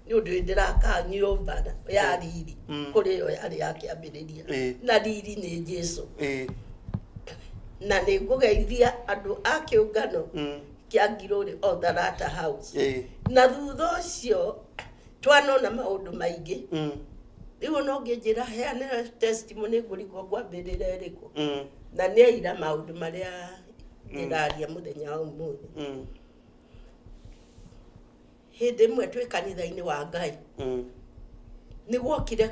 nĩ ũndũ ndĩraka nyũmba ya riri kũrĩ yo yarĩ yakĩambĩrĩria na riri nĩ Jesũ. Na nĩ ngũgeithia andũ a kĩũngano kĩa Glory of the Latter House na thutha ũcio twanona maũndũ maingĩ. Rĩu no ngĩnjĩra heane testimony ngũrigwo ngwambĩrĩra ĩrĩkũ na nĩ aira maũndũ marĩa ndĩraria mũthenya wa ũmũthĩ. Hĩndĩ ĩmwe twĩ kanitha-inĩ wa Ngai nĩ guokire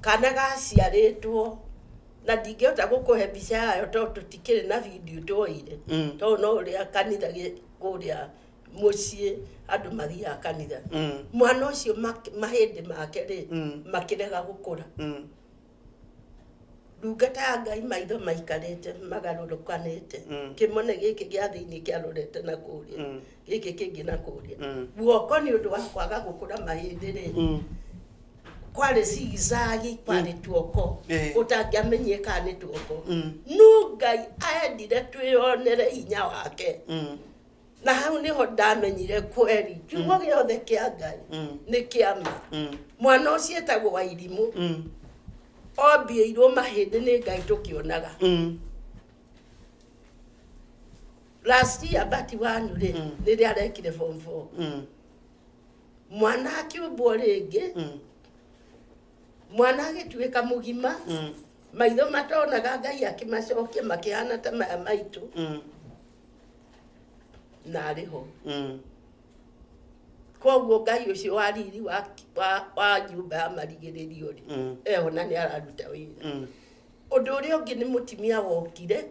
kana gaciarĩtwo na ndingĩhota gũkũhe mbica yayo tondũ tũtikĩrĩ na video tuoire tondũ no ũrĩa kanitha kũrĩa mũciĩ andũ mathiaga kanitha. Mwana ũcio mahĩndĩ make rĩ makĩrega gũkũra. Ndungata ya Ngai maitho maikarĩte magarũrũkanĩte kĩmone gĩkĩ gĩa thĩinĩ kĩarorete na kũrĩa gĩkĩ kĩngĩ na kũrĩa guoko nĩ ũndũ wa kwaga gũkũra mahĩndĩ rĩ kwarĩ zigizagi kwarĩ tuoko ũtangĩamenyeka nĩ tuoko. No Ngai aendire twĩonere hinya wake na hau nĩho ndamenyire kweri kiugo gĩothe kĩa Ngai nĩ kĩama. Mwana ũcio etagwo Wairimũ ombĩirwo mahĩndĩ nĩ Ngai tũkĩonaga. Last year bati wanu rĩ rĩrĩa arekire form 4 mwana akĩũmbwo rĩngĩ mwana agĩtuĩka mũgima maitho matonaga Ngai akĩmacokia makĩhana ta maya maitũ. na ariho koguo ngai ucio wa riri wa nyumba ya marigĩrĩrio ri ehona nĩ araruta wĩra ũndũ ũrĩa ũngĩ nĩ mũtimia wokire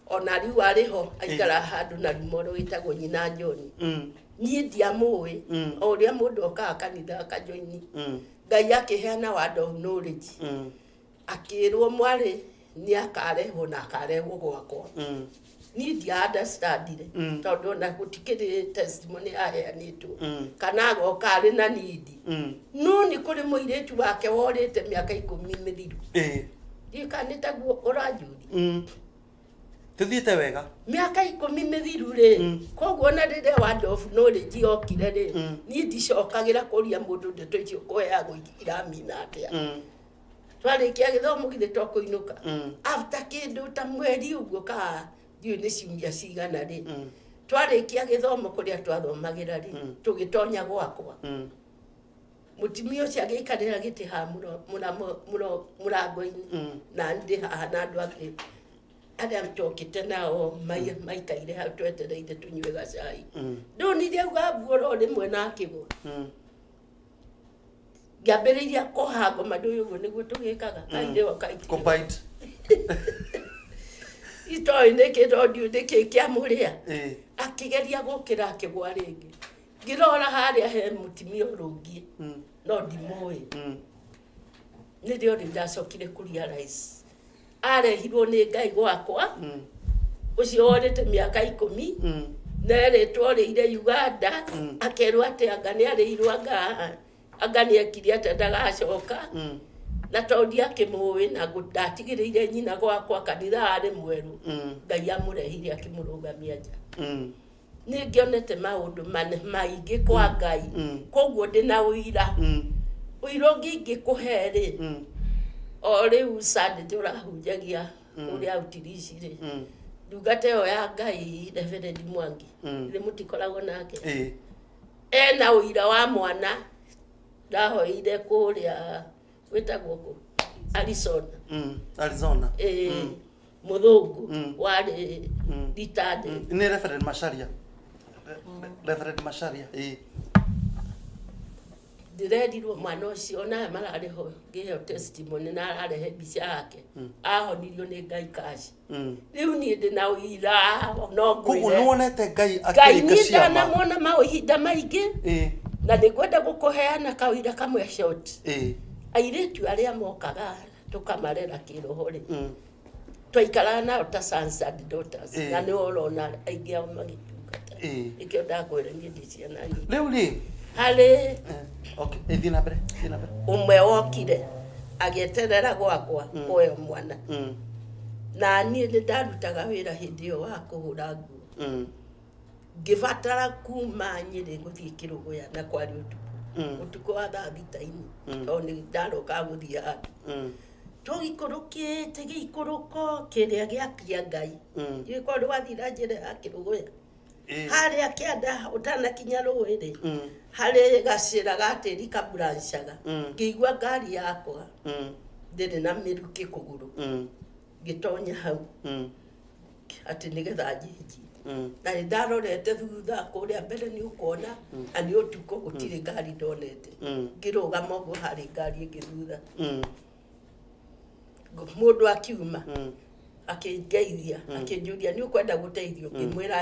ona riu ariho aikara handũ na rumoro wĩtagwo nyina Njoni niĩ ndiamũĩ o ũrĩa mũndũ okaga kanitha akajoini ngai akĩheana word of knowledge akĩrwo mwarĩ nĩ akarehwo na akarehwo gwakwa niĩ ndia understandire tondũ na gũtikĩrĩ testimony yaheanĩtwo kana agoka arĩ na nidi no nĩ kũrĩ mũirĩtu wake worĩte mĩaka 10 mĩthiru ndikanĩte guo ũranjũri tuthiĩte wega mĩaka 10 mĩthiru rĩ koguo na rĩrĩa word of knowledge yokire rĩ niĩ ndicokagĩra kũria mũndũ ndeto icio kũheagwo iramina atĩa twarĩkia gĩthomo githĩ tokũinũka after kĩndũ ta mweri ũguo ka ndiũ nĩ ciumia cigana rĩ twarĩkia gĩthomo kũrĩa twathomagĩra rĩ tũgĩtonya gwakwa mũtimia ũcio agĩikarĩra gĩtĩ ha mũrango-inĩ na ndĩ haha na andũ angĩ arĩa tũkĩte nao maikaire hau twetereire tũnyue gacai ndonire auga mbuoro rĩmwe na akĩgwa ngĩambĩrĩria kũhango mandũ ũguo nĩguo tũgĩkaga kaire wakaiti combined itoĩ nĩ kĩrondio nĩkĩ kĩamũrĩa akĩgeria gũkĩra akĩgwa rĩngĩ ngĩrora harĩa he mũtimia ũrũngiĩ no ndimũĩ nĩrĩo ndacokire kũrealize arehirwo nĩ ngai gwakwa ũcio worĩte mĩaka 10 na erĩtwo rĩire Uganda akerwo atĩ anga nĩ arĩirwo anga nĩ ekire atĩ ndagacoka na tondũ akĩmũĩ na ndatigĩrĩire nyina gwakwa kanitha arĩ mwerũ ngai amũrehire akĩmũrũgamia nja nĩ ngĩonete maũndũ maingĩ kwa ngai koguo ndĩna ũira ũira ũngĩ ingĩkũhe rĩ o rĩu Sunday tũrahunjagia ũrĩa utirici rĩ ndungata ĩyo ya ngai Reverend Mwangi nĩ mũtikoragwo nake ena ũira wa mwana ndahoire kũrĩa wĩtagwo kũ Arizona mũthũngũ warĩ ditade nĩ Reverend Macharia ndirendirwo mwana ũcio nawe mararĩ ho ngĩheo testimony na ararehe mbica yake ahonirio nĩ ngai kaci rĩu niĩ ndĩna ũira no koguo nĩ wonete ngai akĩrĩka ciama ngai nĩndanamwona maũhinda maingĩ na nĩngwenda gũkũheana kaũira kamwe short airĩtu arĩa mokaga tũkamarera kĩroho rĩ twaikaraga nao ta sons and daughters na nĩ ũrona aingĩ ao magĩtungata nĩkĩo ndakwĩra niĩ ndĩ ciana rĩu rĩ harĩ thiĩ na mbere ũmwe wokire agĩeterera gwakwa kuoya mwana na niĩ nĩ ndarutaga wĩra hĩndĩ ĩyo wa kũhũra nguo ngĩbatara kuma Nyĩrĩ gũthiĩ Kĩrũgũya na kwarĩ ũtukũ wa thaa 6 tondũ nĩ ndaroka gũthiĩ handũ tũgĩikũrũkĩte gĩikũrũko kĩrĩa gĩakia ngai gĩkorwo wathira njĩra ya Kĩrũgũya harĩa kĩanda ũtanakinya rũĩ rĩ harĩ gacĩra ga tĩri kaburancaga ngĩigua ngari yakwa ndĩrĩ na mĩrukĩ kũgũrũ ngĩtonya hau atĩ nĩgetha njĩnjie na nĩ ndarorete thutha kũrĩa mbere nĩ ũkuona na nĩ ũtukũ gũtirĩ ngari ndonete ngĩrũgama ũguo harĩ ngari ĩngĩ thutha mũndũ akiuma akĩngeithia akĩnjũria nĩ ũkwenda gũteithio ngĩmwĩra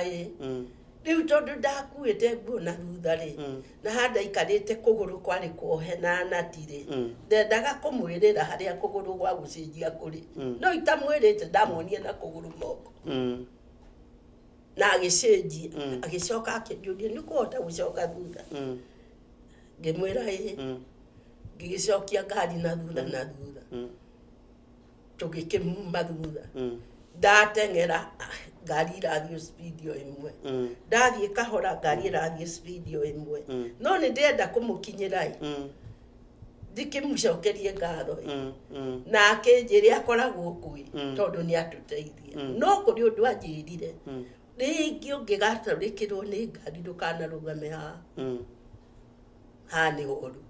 rĩu tondũ ndakuĩte nguo na thutha rĩ na handa ikarĩte kũgũrũ kwarĩ kuohe na nati rĩ ndendaga kũmwĩrĩra harĩa kũgũrũ gwa gũcenjia kũrĩ no itamwĩrĩte ndamuonie na kũgũrũ moko na agĩcenjia agĩcoka akĩnjũria nĩ ũkũhota gũcoka thutha ngĩmwĩra ngĩgĩcokia ngari na thutha tũgĩkĩmuma thutha ndateng'era ngari irathiĩ speed o ĩmwe ndathiĩ kahora ngari irathiĩ speed o ĩmwe no nĩ ndĩrenda kũmũkinyĩra ndikĩmũcokerie ngatho na akĩnjĩre akoragwo kũi tondũ nĩ atũteithia no kũrĩ ũndũ anjĩrire rĩngĩ ũngĩgatũrĩkĩrwo nĩ ngari ndũkanarũgame haha nĩ horu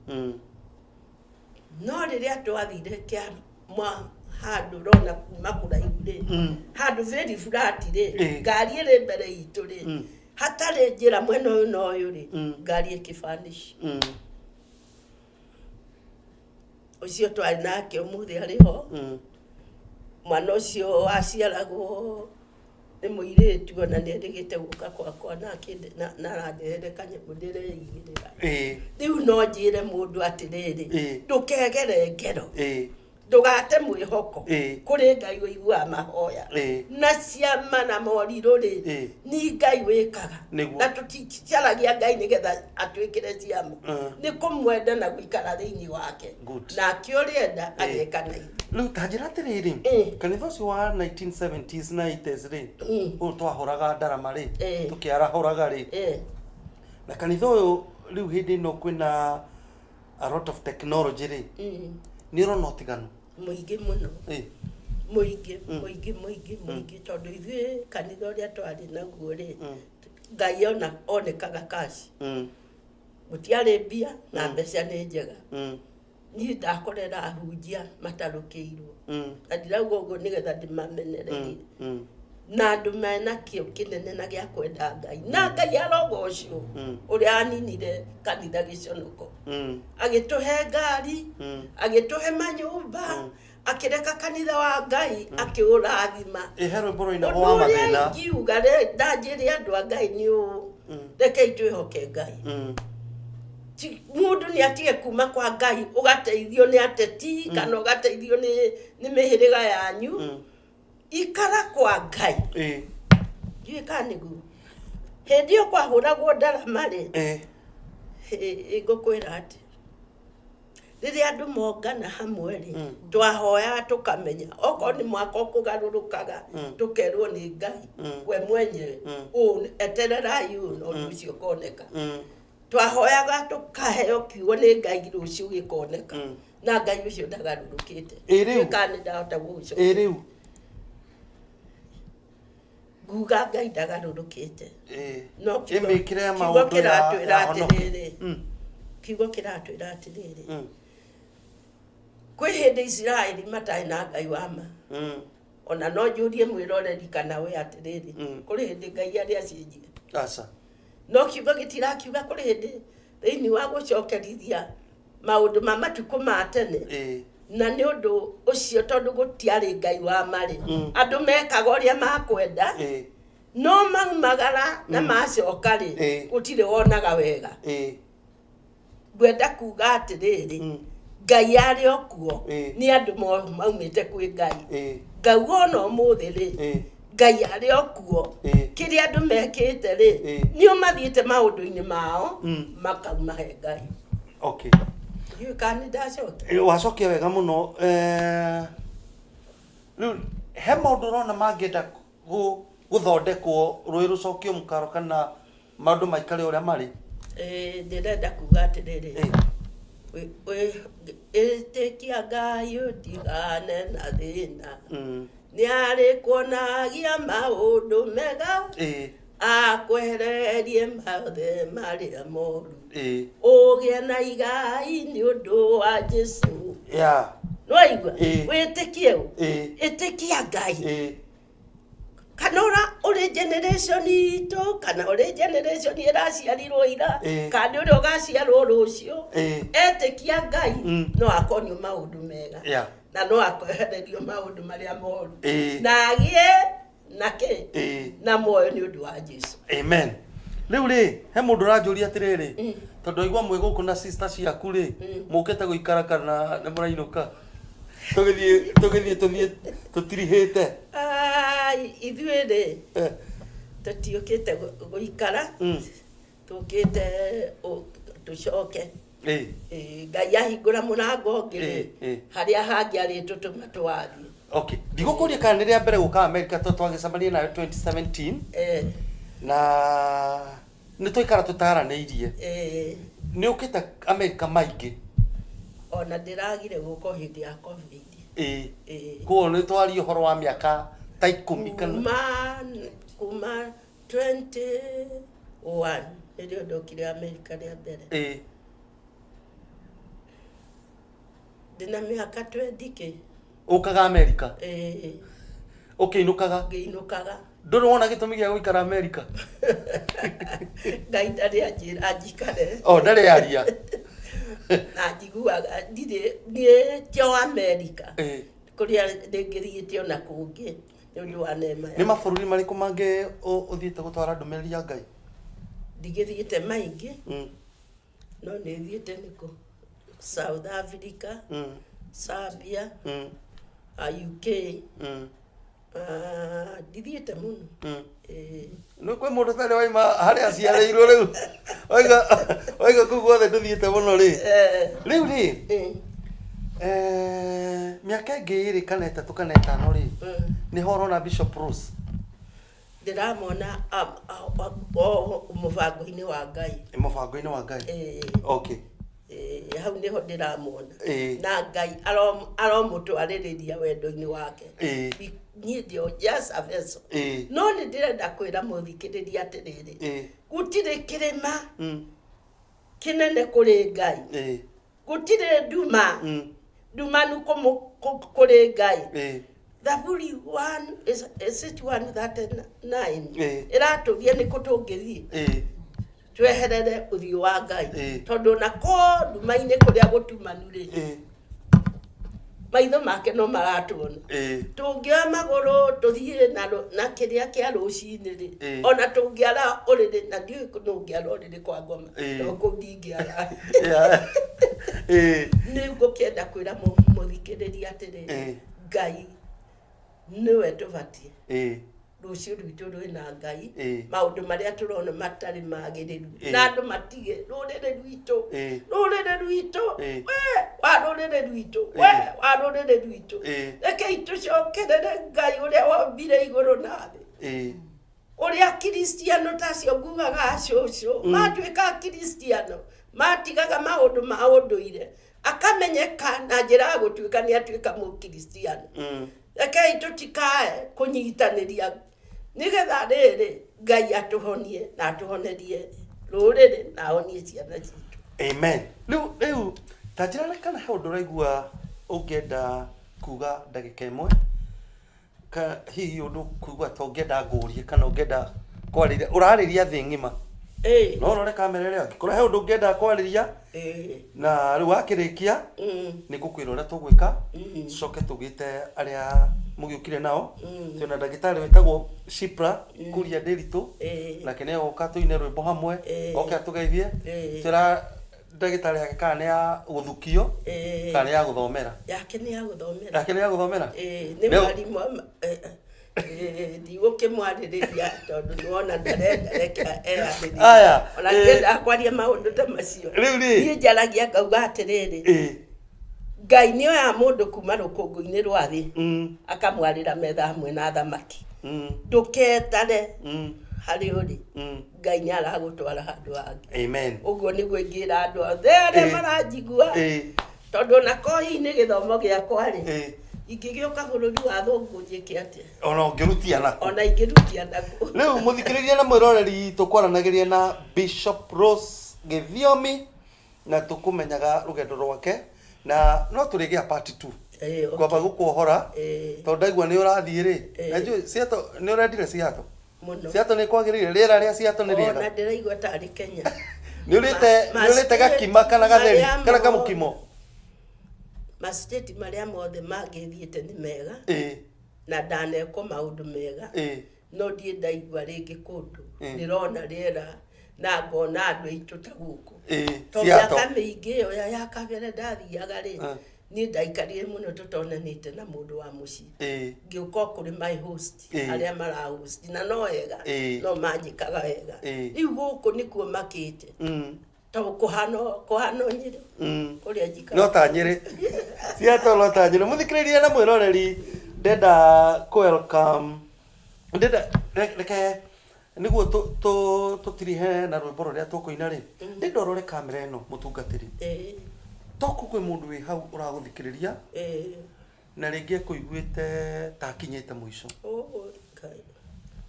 no rĩrĩa twathire handũ rona kuma kũraihu rĩ handũ very flat rĩ ngari ĩrĩ mbere itũ rĩ hatari njira mwena uyu na uyu ri ngari ikibanish ucio twari nake umuthi ariho mwana ucio aciaragwo ni muiritu ona ndirigite guka kwakwa na randehere kanyamu ndireigirira riu no njire mundu atiriri ndukegere ngero ndugate mwihoko kuri Ngai uigua mahoya na ciama na morirũ ri ni Ngai wikaga na tuticiaragia Ngai nigetha atwikire ciama ni kumwenda na guikara thiini wake na akiurienda ageka na riu tanjira atiriri kanitha ucio wa 1970s na 80s ri u twahoraga ndarama ri tukiarahuraga ri na kanitha uyu riu hindi no kwina a lot of technology ri ni rona utiganu muingi muno muingi tondu ithuĩ kanitha ũrĩa twarĩ naguo rĩ Ngai onekaga kaci gũtiarĩ mbia na mbeca nĩ njega niĩ ndakorera ahunjia matarũkĩirwo na ndirauga ũguo nĩgetha ndĩmamenererie na andũ mena kĩo kĩnene na gĩa kwenda Ngai na Ngai arogo ũcio ũrĩa aninire kanitha gĩconoko agĩtũhe ngari agĩtũhe manyũmba akĩreka kanitha wa Ngai akĩũrathima eherwe mboro-inĩ wa mathĩna ngiuga ndanjĩre andũ a Ngai nĩ ũũ rekei twĩhoke Ngai mundu nĩ atige kuma kwa Ngai ũgateithio nĩ ateti kana ũgateithio nĩ mĩhĩrĩga yanyu ikara kwa Ngai ndiũĩ kana nĩguo hĩndĩ ĩyo kwahũragwo ndarama rĩ ngũkwĩra atĩ rĩrĩa andũ mongana hamwe rĩ twahoyaga tũkamenya okorwo nĩ mwaka ũkũgarũrũkaga tũkerwo nĩ Ngai we mwenyewe etererai ũũ ũndũ ũcio ũkoneka twahoyaga tũkaheo kiugo nĩ Ngai rũciũ gĩkoneka na Ngai ũcio ndagarũrũkĩte kana ndahota gũgũcokia rĩu nguga Ngai ndagarũrũkĩte no ĩmĩkĩre maũndũ kiugo kĩratwĩra atĩrĩrĩ kwĩ hĩndĩ Israeli matarĩ na Ngai wa ma ona no njũrie mwĩroreri kana we atĩrĩrĩ kũrĩ hĩndĩ Ngai arĩ acenjie no kiugo gĩtirakiuga kũrĩ hĩndĩ thĩinĩ wa gũcokerithia maũndũ ma matukũ ma tene na nĩ ũndũ ũcio tondũ gũtiarĩ Ngai wa marĩ andũ mekaga ũrĩa makwenda no maumagara na macoka rĩ gũtirĩ wonaga wega ngwenda kuga atĩrĩrĩ Ngai arĩ o kuo nĩ andũ maumĩte kwĩ Ngai ngauga ona ũmũthĩ rĩ Ngai arĩ o kuo kĩrĩa andũ mekĩte rĩ nĩo mathiĩte maũndũ-inĩ mao makauma he Ngai wacokia wega muno riu he maũndũ ũrona mangĩenda gũthondekwo rũĩ rũcokio mũkaro kana maũndũ maikare ũrĩa marĩ ndĩrenda kuga atĩrĩrĩ ĩtĩkia Ngai ũtigane na thĩna nĩ arĩ kuonagia maũndũ mega akwehererie mothe marĩa moru ũgĩe na igai nĩ ũndũ wa Jesũ nĩwaigua wĩtĩkie ĩtĩkia Ngai kana ũrĩ generation itũ kana ũrĩ generation ĩraciarirwo ira kana ũrĩa ũgaciarwo rũciũ etĩkia Ngai no akonio maũndũ mega na no akwehererio maũndũ marĩa moru na agĩe nake na muoyo nĩ ũndũ wa Jesũ amen riu ri he mũndũ ũranjũria atĩrĩrĩ tondũ aigua mwĩ gũkũ na sister ciaku rĩ mũkĩte gũikara kana nĩ mũrainũka tũgĩthiĩ tũtirihĩte ithuĩ rĩ tũtiũkĩte gũikara tũkĩte tũcoke Ngai ahingũra mũrango ũngĩ rĩ harĩa hangĩ arĩtũtũma twathiĩ ndigũkũria kana nĩ rĩa mbere gũka America twagĩcemania nayo 2017 na nĩ tũikara tũtaranĩirie nĩ ũkĩte America maingĩ ona ndĩragire gũka hĩndĩ ya COVID kuo nĩ twaria ũhoro wa mĩaka ta 10 kana kuma 21 nĩrĩo ndokire America rĩa mbere ndĩna mĩaka 20 ũkaga America ũkĩinũkaga ngĩinũkaga ndũrĩ wona gĩtũmi gĩa gũikara America? Ngai ndarĩ anjĩra njikare. Ndarĩ yaria. Na njiguaga niĩ tio America. Kũrĩa ndĩngĩthiĩte ona kũngĩ nĩ ũndũ wa neema. Nĩ mabũrũri marĩkũ mangĩ ũthiĩte gũtwara ndũmĩrĩri ya Ngai? Ndigĩthiĩte maingĩ. No nĩ thiĩte nĩkũ? South Africa, Serbia, UK. Ndithiĩte mũno. Nĩ kwĩ mũndũ tarĩ waima harĩa aciarĩirwo rĩu. Oiga kũu guothe ndũthiĩte mũno rĩ. Rĩu rĩ, mĩaka ĩngĩ ĩrĩ kana ĩtatũ kana ĩtano rĩ, nĩho ũrona Bishop Rose? Ndĩramwona mũbango-inĩ wa Ngai. Mũbango-inĩ wa Ngai? Okay. Hau niho ndĩramwona. Na Ngai aromũtwarĩrĩria wendo-inĩ wake. Niĩ ndio just a vessel. No nĩ ndĩrenda kwĩra mũthikĩrĩria atĩrĩrĩ, gũtirĩ kĩrĩma kĩnene kũrĩ Ngai. Gũtirĩ ndumanu kũrĩ Ngai. Thaburi 1:39 ĩratũgia nĩ kũ tũngĩthiĩ tweherere ũthiũ wa Ngai, tondũ nako nduma-inĩ kũrĩa gũtumanu rĩ, maitho make no maratũona. Tũngĩoya magũrũ tũthiĩ na kĩrĩa kĩa rũcinĩ rĩ, ona tũngĩara ũrĩrĩ, na ndiũĩ nũ ũngĩara ũrĩrĩ kwa ngoma, no kũu ndingĩara. Nĩ ngũkĩenda kwĩra mũthikĩrĩria atĩrĩrĩ, Ngai nĩwe tũbatiĩ. Rũciũ rwitũ rwĩna Ngai, maũndũ marĩa tũrona matarĩ magĩrĩru, na andũ matige rũrĩrĩ rwitũ, wa rũrĩrĩ rwitũ, rekei tũcokerere Ngai ũrĩa wombire igũrũ na thĩ. Ũrĩa Kristiano tacio ngugaga cũcũ matuĩka Kristiano, matigaga maũndũ ma ũndũire, akamenyeka na njĩra ya gũtuĩka nĩ atuĩka Mũkristiano. Rekei tũtikae kũnyitanĩria nĩgetha rĩrĩ Ngai atũhonie na atũhonerie rũrĩrĩ na ahonie ciana citũ. Amen. Rĩu ta njĩra kana he ũndũ ũraigua ũngĩenda kuga ndagĩka ĩmwe, hihi ũndũ kuga ta ũngĩenda ngũrie kana ũngĩenda kwarĩria, ũrarĩria thĩ ng'ima. No ũrore kamera ĩrĩa angĩkorwo he ũndũ ũngĩenda kwarĩria, na rĩu wakĩrĩkia nĩ ngũkwĩra ũrĩa tũgwĩka, tũcoke tũgĩte arĩa mũgĩũkire nao. Twĩna ndagĩtarĩ wĩtagwo Shipra Kuria Ndĩritũ, nake nĩ egũka tũine rwĩmbo hamwe, oke atũgeithie. Twĩra ndagĩtarĩ yake kana nĩ ya gũthukio kana nĩ ya gũthomera? Yake nĩ ya gũthomera. Nĩ mwarimũ ndigũkĩmwarĩrĩria tondũ nĩwona ndarenda reke earĩrie. Ona ngĩenda kwaria maũndũ ta macio, niĩ njaragia ngauga atĩrĩrĩ, Ngai nĩoya mũndũ kuma rũkũngũ-inĩ rwa thĩ akamwarĩra metha hamwe na thamaki. Ndũketare harĩ ũrĩ, Ngai nĩ aragũtwara handũ hangĩ. Amen. Ũguo nĩguo ingĩra andũ othe arĩa maranjigua, tondũ onako hihi nĩ gĩthomo gĩakwa rĩ, ingĩgĩũka bũrũri wa thũngũ njĩke atĩa? Ona ũngĩrutia nako. Ona ingĩrutia nako. Rĩu mũthikĩrĩria na mwĩroreri tũkwaranagĩria na Bishop Rose Gĩthiomi na tũkũmenyaga rũgendo rwake, na no tũrĩgĩa part 2 kwamba gũkuohora tondũ ndaigua nĩ ũrathiĩ rĩ, na njũĩ Seattle nĩ ũrendire Seattle. Seattle nĩ kwagĩrĩire, rĩera rĩa Seattle nĩ rĩega. Ona ndĩraigua tarĩ Kenya. Nĩ ũrĩte gakima kana gatheri kana kamũkimo? Mastate marĩa mothe mangĩthiĩte nĩ mega, na ndanekwo maũndũ mega, no ndiĩ ndaigua rĩngĩ kũndũ ndĩrona rĩera na ngona andũ aitũ ta gũkũ. Tondũ mĩaka mĩingĩ ĩyo ya kabere ndathiaga rĩ, niĩ ndaikarire mũno tũtonanĩte na mũndũ wa mũciĩ, ngĩũka kũrĩ my host arĩa mara host, na no wega, no manjĩkaga wega. Rĩu gũkũ nĩkuo makĩte tondũ kũhana Nyĩrĩ kũrĩa njikara. No ta Nyĩrĩ Seattle, no ta Nyĩrĩ. Mũthikĩrĩria na mwĩroreri, ndenda welcome, ndenda reke nĩguo tũtirihe na rwĩmbo rũrĩa tũkũina rĩ, ndenda ũrore kamera ĩno mũtungatĩri, toko kwĩ mũndũ wĩ hau ũragũthikĩrĩria na rĩngĩ ekũiguĩte ta akinyĩte mũico,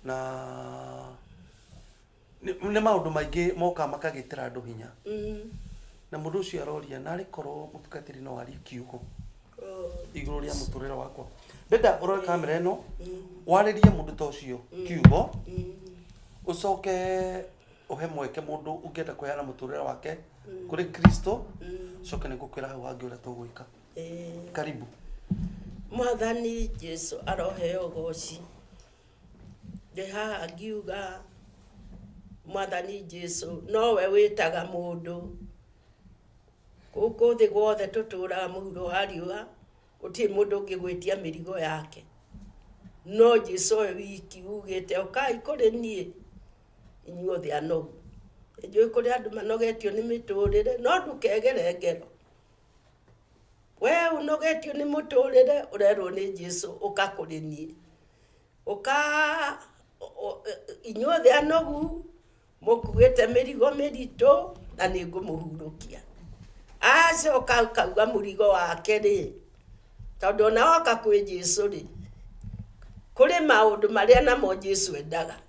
na nĩ maũndũ maingĩ moka makagĩtĩra andũ hinya, na mũndũ ũcio aroria narĩ korwo mũtungatĩri no arie kiugo igũrũ rĩa mũtũrĩre wakwa. Ndenda urore kamera ino waririe mundu ta ucio kiugo ucoke uhe mweke mundu ungienda kuheana muturire wake kuri Kristo coke nigukwira hau hangi uria tugwika. Karibu. Mwathani Jesu aroheo goci. Deha ngiuga Mwathani Jesu nowe witaga mundu guku thi guothe tuturaga muhuro wa riua uti mundu ngigwitia mirigo yake no Jesu wiki ugite ukai kuri nie inyuothe anogu njui kuri andu manogetio ni miturire no ndukegere ngero we unogetio ni muturire urerwo ni Jesu ukakuri nie uka inyuothe anogu mukuite mirigo mirito na ningumuhurukia aso kauga murigo wake ri tondu na oka kwi Jesu ri kuri maundu maria namo Jesu endaga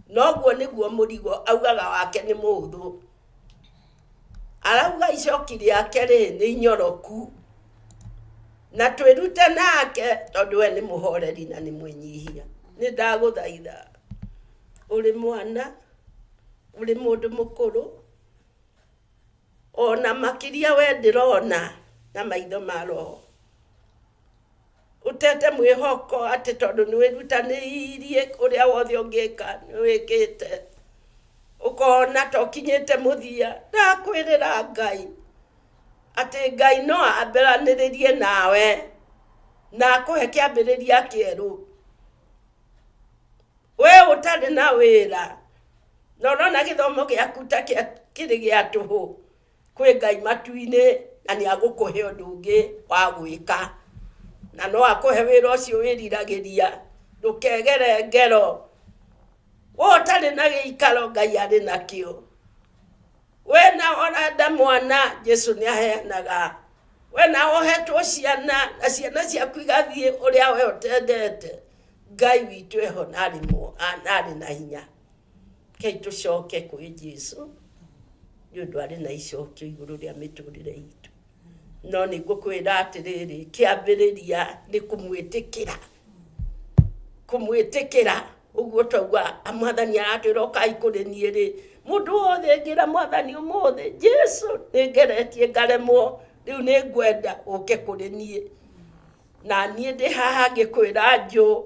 noguo niguo murigo augaga wake ni muhuthu arauga icoki riake ri ni inyoroku na twirute nake tondu we ni muhoreri na ni mwinyihia ni ndaguthaitha uri mwana uri mundu mukuru ona makiria we ndirona na maitho ma roho utete mwihoko ati tondu ni wirutanirie uria wothe ungika ni wikite ukona to kinyite muthia ndakwirira Ngai ati Ngai no amberaniririe nawe na akuhe kiambiriria kieru we utari na wira norona githomo giaku ta kiri gia tuhu kwi Ngai matuine na ni agukuhe undu ungi wa gwika na no akuhe wira ucio wiriragiria ndukegere ngero wotari na giikaro Ngai ari nakio we na ona mwana Jesu ni aheanaga we na ohetwo ciana na ciana ciaku igathie uria we utendete Ngai witu eho nari na hinya kei tucoke kwi Jesu ndu ari na icokio iguru ria miturire itu no ni ngukwira atiriri kiambiriria ni kumwitikira uguo tauga amwathani aratwira ukai kuri nie ri mundu wothe ngira mwathani umuthe Jesu ningeretie ngaremwo riu ni ngwenda uke kuri nie na nie ndi haha ngikwira nju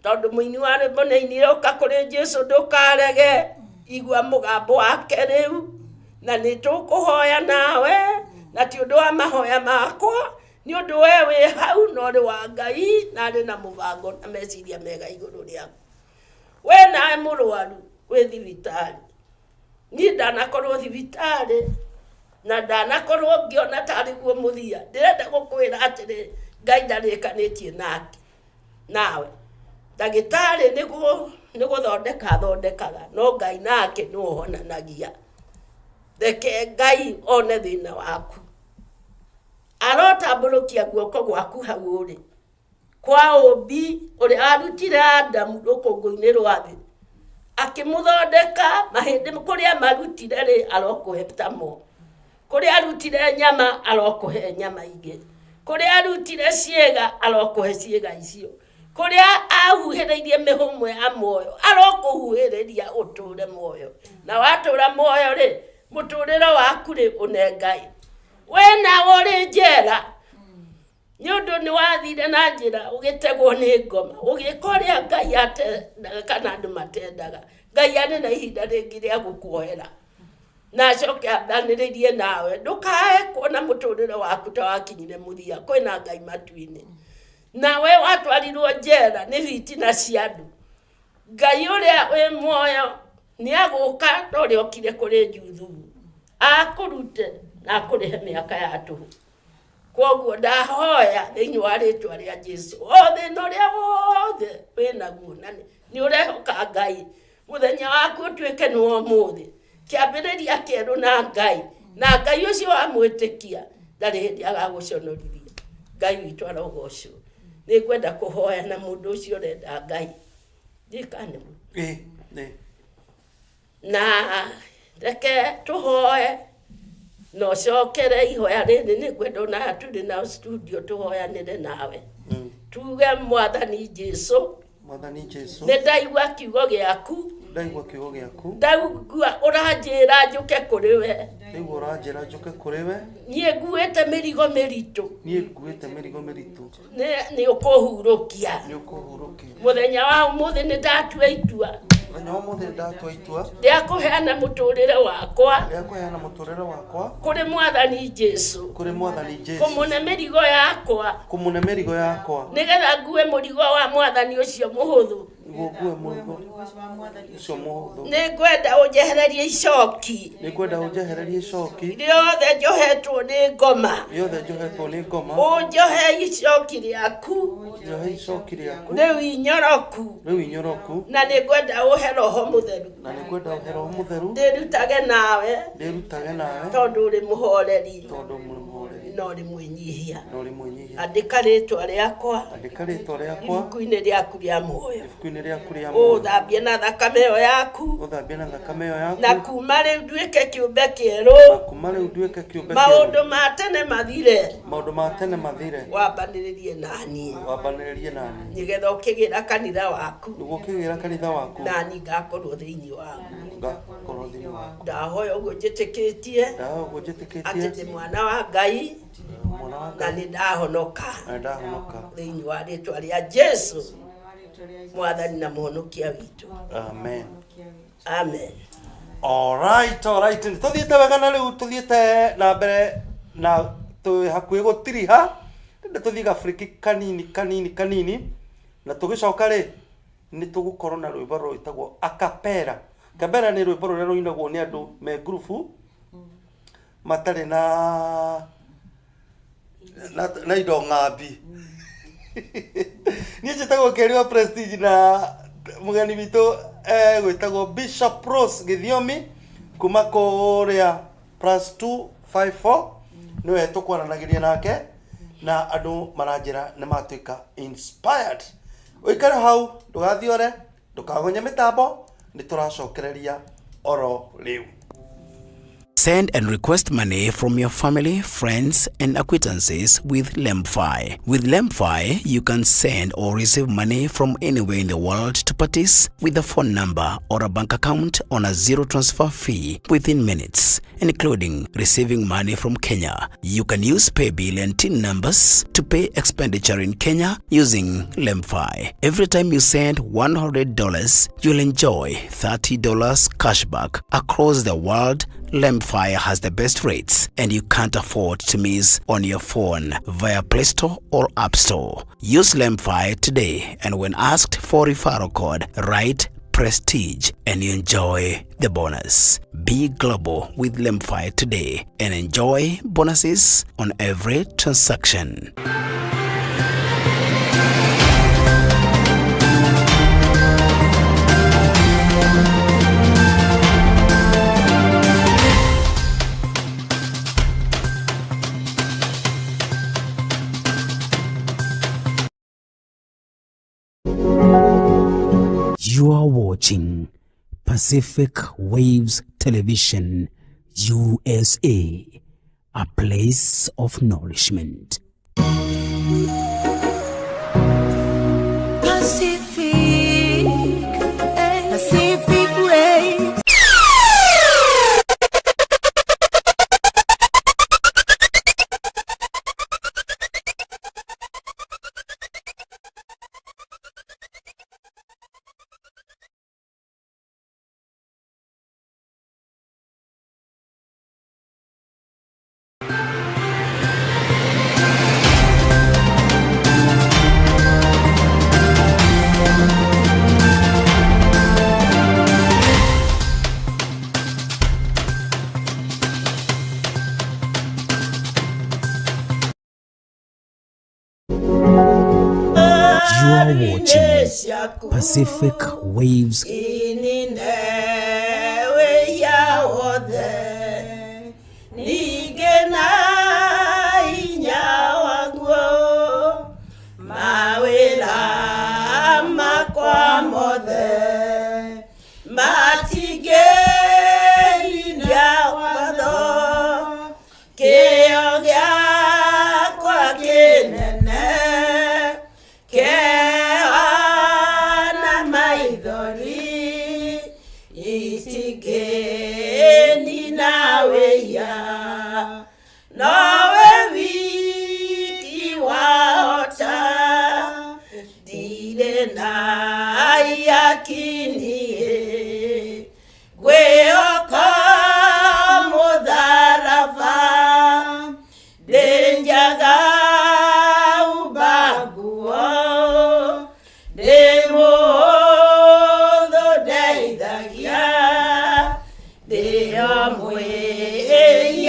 tondu muini wa rwimbo ni uka kuri Jesu ndukarege igua mugambo wake riu na ni tukuhoya nawe na ti undu wa mahoya makwa ni undu we wi hau no ri wa Ngai na ri na mubango na meciria mega iguru riaku we na murwaru we thibitari ni ndanakorwo thibitari na ndanakorwo ngiona tari guo muthia ndirenda gukwira atiri Ngai ndarikanitie nake nawe ndagitari niguo thondekaga no Ngai nake no honanagia reke Ngai one thina waku arotamburukia guoko gwaku hau uri kwa ubi uri arutire Adamu rukungu-ini rwa thi akimuthondeka mahindi kuria marutire ri arokuhe tamo kuria arutire nyama arokuhe nyama ingi kuria arutire ciega arokuhe ciega icio kuria ahuhiririe mihumwe ya moyo arokuhuhiriria uture moyo na watura moyo ri muturire waku ri une Ngai we na uri njera ni undu ni wathire na njira ugitegwo ni ngoma ugikoria Ngai atendaga kana andu matendaga Ngai ari na ihinda ringi ria gukuohera na coke ambaniririe nawe ndukae kuona muturire waku ta wakinyire muthia kwina Ngai matuine na we watwarirwo njera ni vitina cia andu Ngai uria wi muoyo ni aguka tori okire kuri Juthu akurute na akurihe miaka ya tuhu koguo ndahoya thiini wa ritwa ria Jesu othe no ria wothe wina guo na ni urehoka Ngai muthenya waku utwike ni umuthi kiambiriria kieru na Ngai na Ngai ucio amwitikia ndari hindi agaguconorithia Ngai witu arogocwo ni kwenda kuhoya na mundu ucio renda Ngai ndikane na reke tuhoye no cokere ihoya riri ni kwenda na turi na studio tuhoyanire nawe tuge Mwathani Jesu Mwathani Jesu nĩ ndaigua kiugo gĩaku ndaigua kiugo gĩaku ndaigua ũranjĩra njũke kũrĩ we ndaigua ũranjĩra njũke kũrĩ we niĩ nguĩte mĩrigo mĩritũ niĩ nguĩte mĩrigo mĩritũ nĩ ũkũhurũkia mũthenya wa ũmũthĩ nĩ ndatua itua mũthenya wa ũmũthĩ ndatua itua rĩa kũheana mũtũrĩre wakwa kũrĩ Mwathani Jesu kũmũne mĩrigo yakwa nĩgetha ngue mũrigo wa Mwathani ũcio mũhũthũ nĩngwenda ũnjehererie icoki rĩothe njohetwo nĩ ngoma ũnjohe icoki rĩaku rĩu inyoroku na nĩngwenda ũhe Roho Mũtheru ndĩrutage nawe tondũ ũrĩ mũhoreri no ũrĩ mwĩnyihia andĩka rĩtwa rĩakwa ibuku-inĩ rĩaku rĩa muoyo ũthambie na thakame ĩyo yaku na kuma rĩu nduĩke kĩũmbe kĩerũ maũndũ ma tene mathire wambanĩrĩrie naniĩ nĩgetha ũkĩgĩra kanitha waku nani ngakorwo thĩinĩ waguo ndahoya ũguo njĩtĩkĩtie atĩ ndĩ mwana wa Ngai na nĩ ndahonoka thĩinĩ wa rĩtwa rĩa Jesu Mwathani na mũhonokia witũ. Amen. Amen. All right. Tuthiĩte wega na rĩu tuthiĩte na mbere na hakuhĩ gũtiriha tũthiĩ gabiriki kanini na tũgĩcoka rĩ nĩ tũgũkorwo na rwĩmbo rwĩtagwo acapella. Acapella nĩ rwĩmbo rũrĩa rũinagwo nĩ andũ me grupu matarĩ na indo ng'ambi. Niĩ njĩtagwo Kerĩ wa Prestige na mũgeni witũ gwĩtagwo Bishop Rose Gĩthiomi kuma kũrĩa +254 nĩwe tũkwaranagĩria nake na andũ maranjĩra nĩ matuĩka inspired. Ũikare hau ndũgathiore ndũkagonye mĩtambo nĩ tũracokereria oro rĩu. Send and request money from your family, friends, and acquaintances with LembFi. With LembFi, you can send or receive money from anywhere in the world to parties with a phone number or a bank account on a zero transfer fee within minutes, including receiving money from Kenya. You can use paybill and TIN numbers to pay expenditure in Kenya using LembFi. Every time you send $100, you'll enjoy $30 cashback across the world. LembFi has the best rates and you can't afford to miss on your phone via Play Store or App Store. Use LembFi today and when asked for referral code, write Prestige and you enjoy the bonus. Be global with LembFi today and enjoy bonuses on every transaction. You are watching Pacific Waves Television USA, a place of nourishment. Pacific Waves. You are watching Pacific Waves.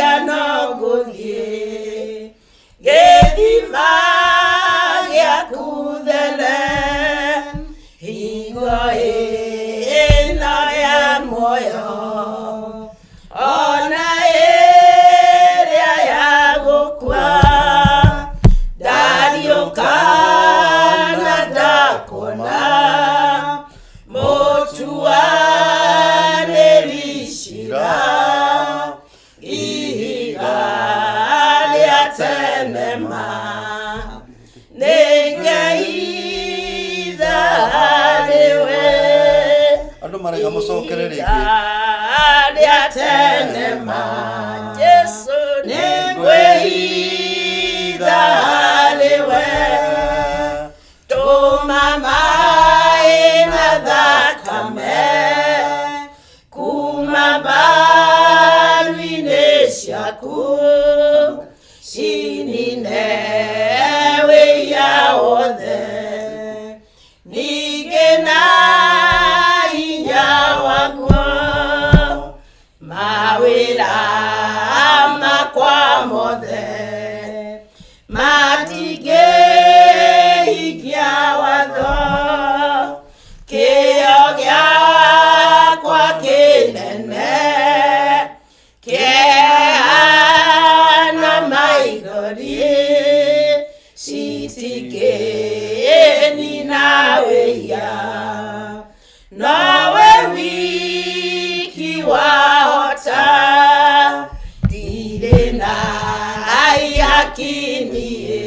ya no guthie githima gya kuthele hingo ino ya moyo ona ĩrĩa ya gũkua ndariũka na ndakona mũtuanĩri cira ihiga rĩa tenema nĩ Ngai thariwe andũ marega mũcokere rĩngĩ rĩa tenema Jesu nĩ ngwĩhitha harĩwe tũma maĩ na thakame kuma mbaru-inĩ ciaku cinine wĩira wothe ningĩ na hinya waguo mawĩra makwa mothe matingĩhingia watho kĩo gĩakwa kĩnene kĩhana maithori citingĩnina wĩira nowe wiki wahota ndirĩ na aihakinie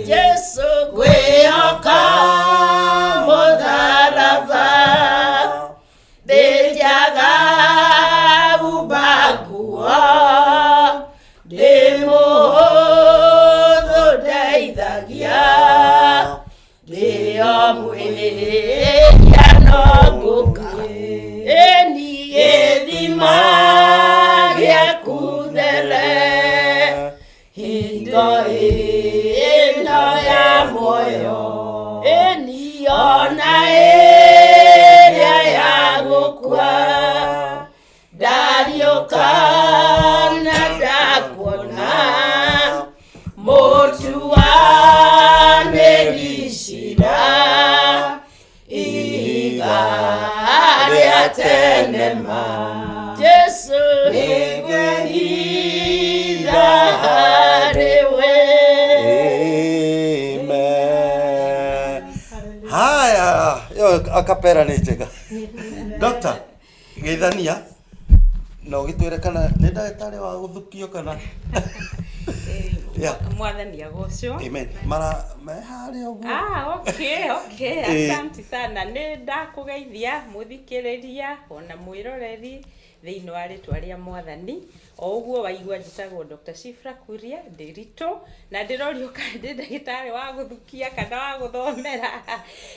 Jesu ngwĩhoka mũtharaba ndĩnjaga humba nguo ndĩ mũhũthũ ndeithagia ndĩo mwĩhia no ngũka ĩni gĩthima gĩaku there hingo ĩno ya muoyo ĩni ona ĩrĩa ya gũkua ndariũka na ndakuona mũtuanĩri cira ihiga rĩa tenema Jesu nĩngwĩhitha harĩwe. Amen. Haya, yo akapera nĩ njega. Doctor, geithania no gĩtwĩre kana nĩ ndagĩtarĩ wa gũthukio kana mwathani agocwo. Amen. Mara meharĩa ũguo. Okay. Asante sana. Nĩ ndakũgeithia mũthikĩrĩria ona mwĩroreri thĩinĩ wa rĩtwa rĩa mwathani. O ũguo waigua njĩtagwo Dr. Shifra Kuria Ndĩritũ na ndĩrorio kana ndĩ ndagĩtarĩ wa gũthukia kana wa gũthomera.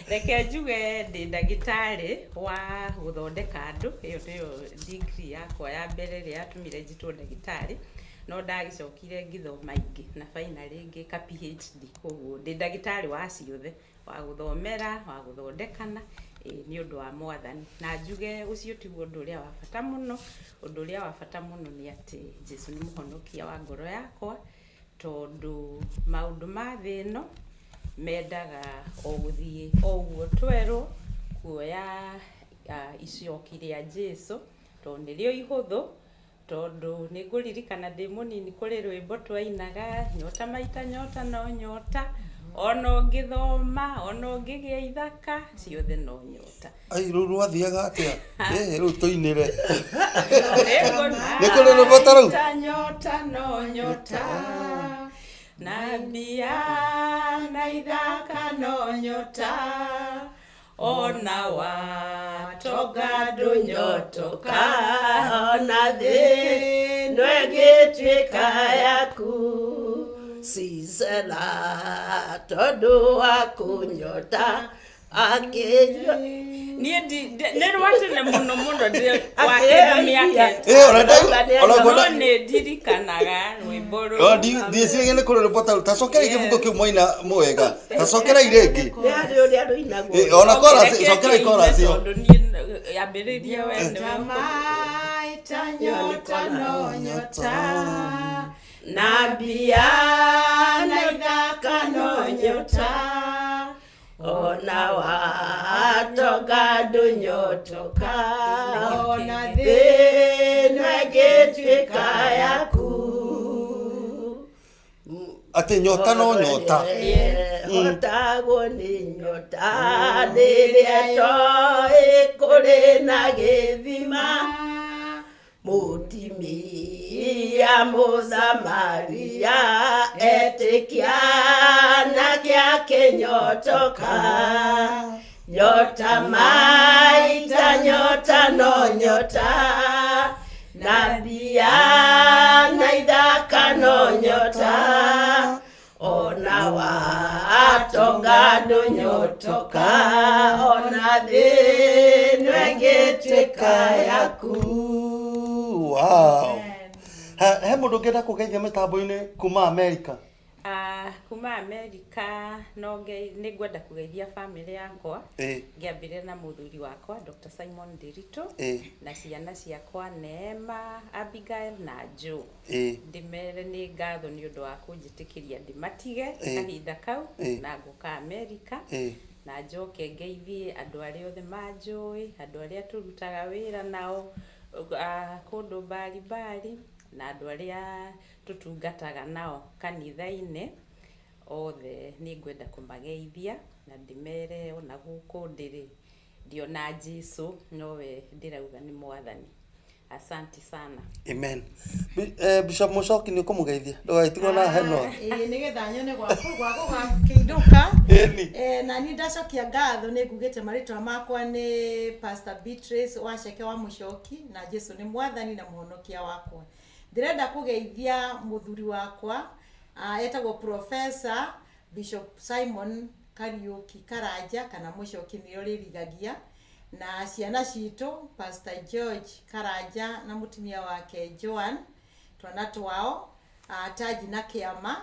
Reke njuge ndĩ ndagĩtarĩ wa gũthondeka andũ. Ĩyo nĩyo degree yakwa ya mbere ĩrĩa yatũmire njĩtwo ndagĩtarĩ. No ndagĩcokire ngĩthoma ingĩ na finally ngĩka PhD. Koguo ndĩ ndagĩtarĩ wa ciothe wa gũthomera wa gũthondekana nĩ ũndũ wa mwathani na njuge ũcio ti ũndũ ũrĩa wa bata mũno. Ũndũ ũrĩa wa bata mũno nĩ atĩ Jesu nĩ mũhonokia wa ngoro yakwa tondũ maũndũ ma thĩ ĩno mendaga o gũthiĩ o ũguo twerũ kuoya icoki rĩa Jesu tondũ nĩrĩo ihũthũ tondũ nĩ ngũririkana ndĩ mũnini kũrĩ rwĩmbo twainaga nyota maita nyota no nyota ona ũngĩthoma ona ũngĩgĩa ithaka ciothe no nyota. Ai rĩu rwathiaga atĩa? Rĩu tũinĩre. Nĩ kũrĩ rũbota rũu? Nyota no nyota na mbia na ithaka no nyota ona watonga ndũnyotoka ona thĩ ndũngĩtuĩka yaku Sisela tondũ wa kũnyota akĩnyua niĩ nĩ rwatene mũno wakĩra mĩaka no nĩ ndirikanaga rwĩmbo rũu ndiĩciragia nĩ kũrĩ rũbota rũu tacokera gĩbungo kĩu mwaina mwega tacokera irĩngĩ ona cokera chorus ĩyo tondũ niĩ yambĩrĩria we nĩ maita nyota no nyota na mbia na ithaka no nyota ona watoka ndunyotoka ona thĩna ĩgĩtuĩka yaku ati nyota no nyota otagwo nĩ nyota rĩrĩa toĩ kũrĩ na gĩthima mutimia mũthamaria etĩkia na kĩa kĩnyotoka nyota maita nyota no nyota na mbia na ithaka no nyota ona watonga ndũnyotoka ona thĩna ĩgĩtuĩka yaku. Wow. He mundu ngenda kugeithia mitambo-ini kuma America. Kuma America no nĩ ngwenda kugeithia family yakwa. Ngĩambĩrĩria na mũthuri wakwa Dr. Simon Ndiritu na ciana ciakwa Neema, Abigail na Joe. Ndĩmere nĩ ngatho nĩ ũndũ wa kũnjĩtĩkĩria ndĩmatige kahinda kau na ngũka America. Na njoke ngeithie andũ arĩa othe manjũĩ, andũ arĩa tũrutaga wĩra nao kũndũ mbalimbali na andũ arĩa tutungataga nao kanitha-inĩ othe nĩ ngwenda kũmageithia na ndĩmere ona gũkũ ndĩrĩ ndiona Jesũ nowe ndĩrauga nĩ mwathani. Asante sana. Amen. Bishop Muchoki nĩ kũmũgeithia ndũgaitigwo na heno. Nĩgetha nyone gwakũ gakĩinũka na niĩ ndacokia ngatho nĩ ngugĩte marĩtwa makwa nĩ Pastor Beatrice Wacheke wa Muchoki na Jesũ nĩ mwathani na mũhonokia wakwa. Ndĩrenda kũgeithia mũthuri wakwa etagwo Professor Bishop Simon Kariuki Karanja kana Muchoki nĩyo rĩrigagia na ciana citũ Pastor George Karanja na mũtumia wake Joan twana twao Taji na Kĩama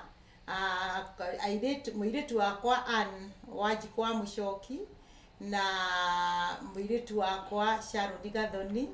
mũirĩtu wakwa Ann Wanjikũ wa Muchoki na mũirĩtu wakwa Sharon Gathoni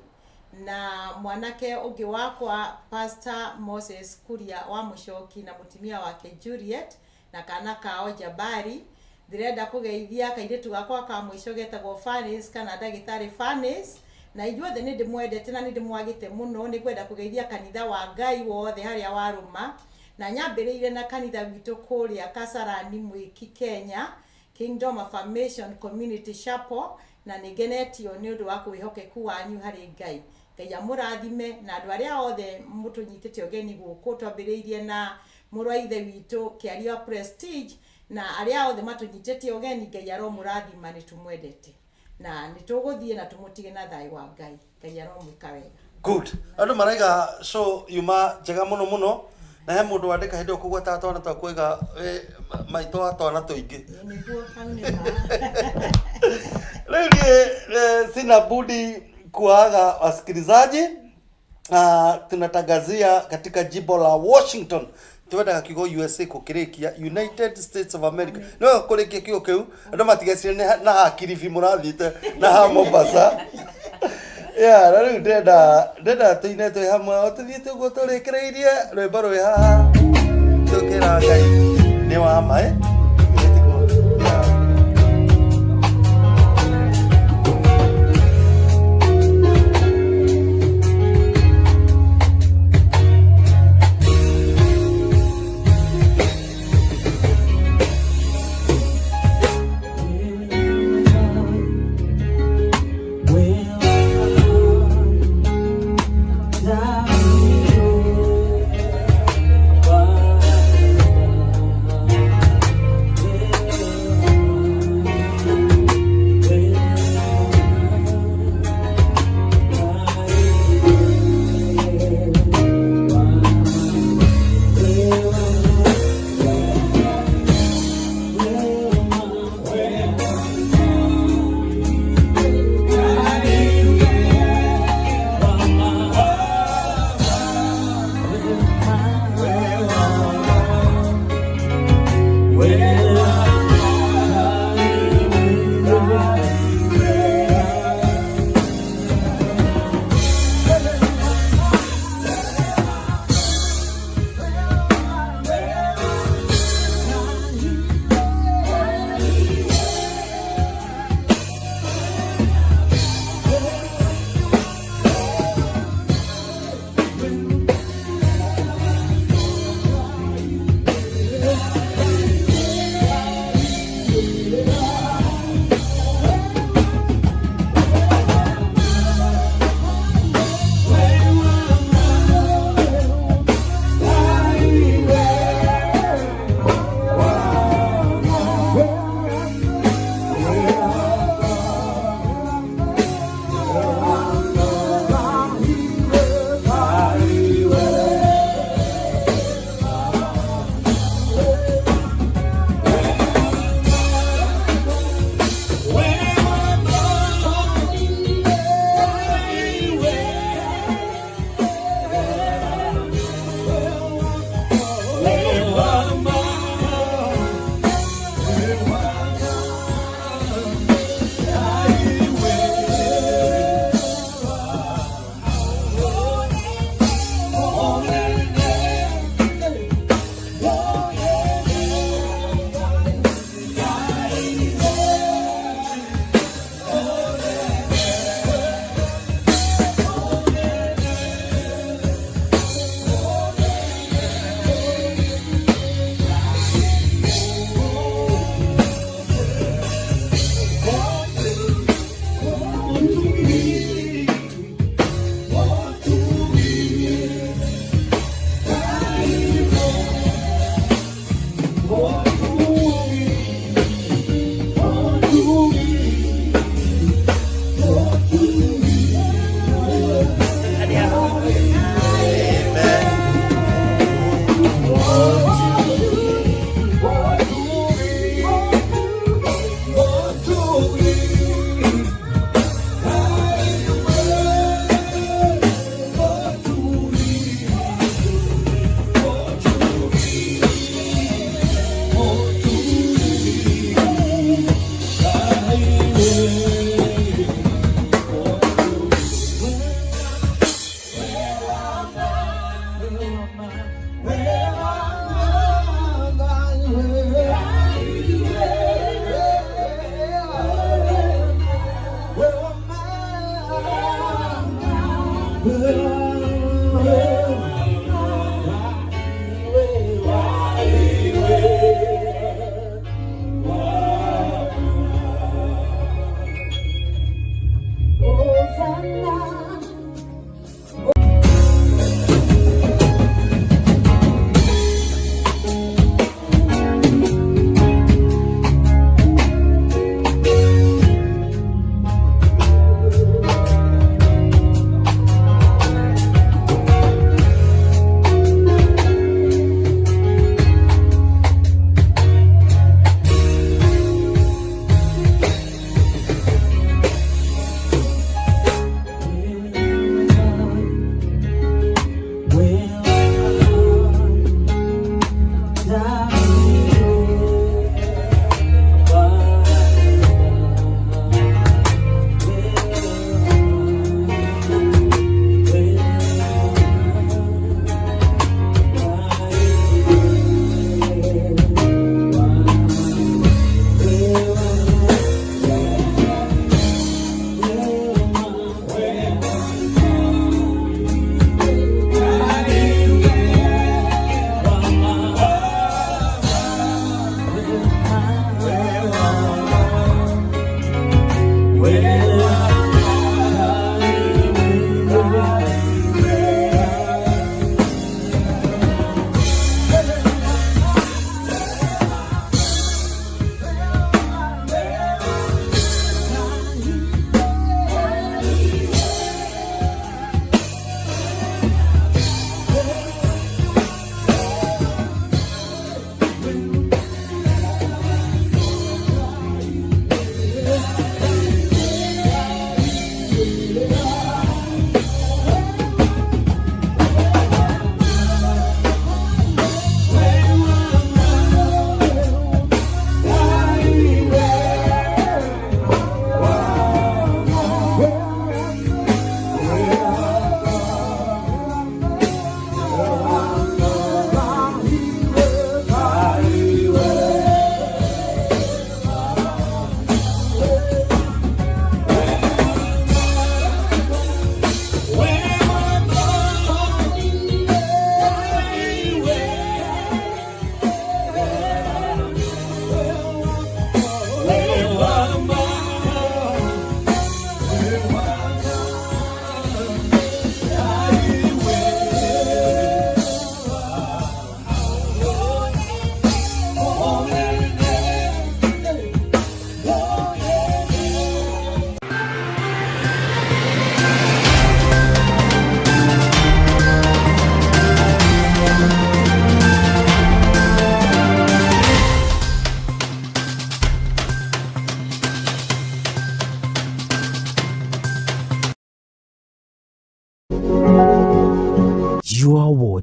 na mwanake ũngĩ wakwa Pastor Moses Kuria wa Muchoki na mũtumia wake Juliet na kana kao Jabari. Ndĩrenda kũgeithia kairĩtu gakwa ka mũico getagwo Fanis kana ndagĩtarĩ Fanis na inyuothe nĩ ndĩmwendete na nĩ ndĩmwagĩte mũno. Nĩ ngwenda kũgeithia kanitha wa Ngai wothe harĩa warũma na nyambĩrĩire na kanitha witũ kũrĩa Kasarani Mwiki Kenya Kingdom Affirmation Community Chapel na nĩngenetio nĩ ũndũ wa kwĩhokeku wanyu harĩ Ngai. Ngai amũrathime na andũ arĩa othe mũtũnyitĩte ũgeni gũkũ twambĩrĩirie na mũrũ wa ithe witũ Kĩaria Prestige na arĩa othe matũnyitĩte ũgeni Ngai aromũrathima nĩ tũmwendete na nĩ tũgũthiĩ na tũmũtige na thayũ wa Ngai. Ngai aromwĩka wega. Good. Andũ maraiga show yuma njega mũno mũno na he mũndũ wandĩka hĩndĩ ũkũgweta twana twakũiga maitũ wa twana tũingĩ. Nĩguo hau nĩ ma. Rĩu sina budi kuaga wasikilizaji. Tunatangazia katika jimbo la Washington. Tuwenda kigo USA kukirikia United States of America. No kurikia kigo kiu andu matigacire na hakirifi murathite na ha Mombasa. Yeah, rĩu ndenda tuine twi hamwe othiĩte ũguo tũrĩkĩrĩirie rwĩmbo rwĩ haha tũkĩra Ngai nĩ wa ma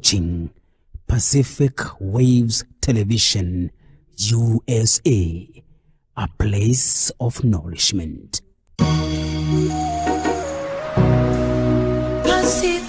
watching Pacific Waves Television USA, a place of nourishment. Pacific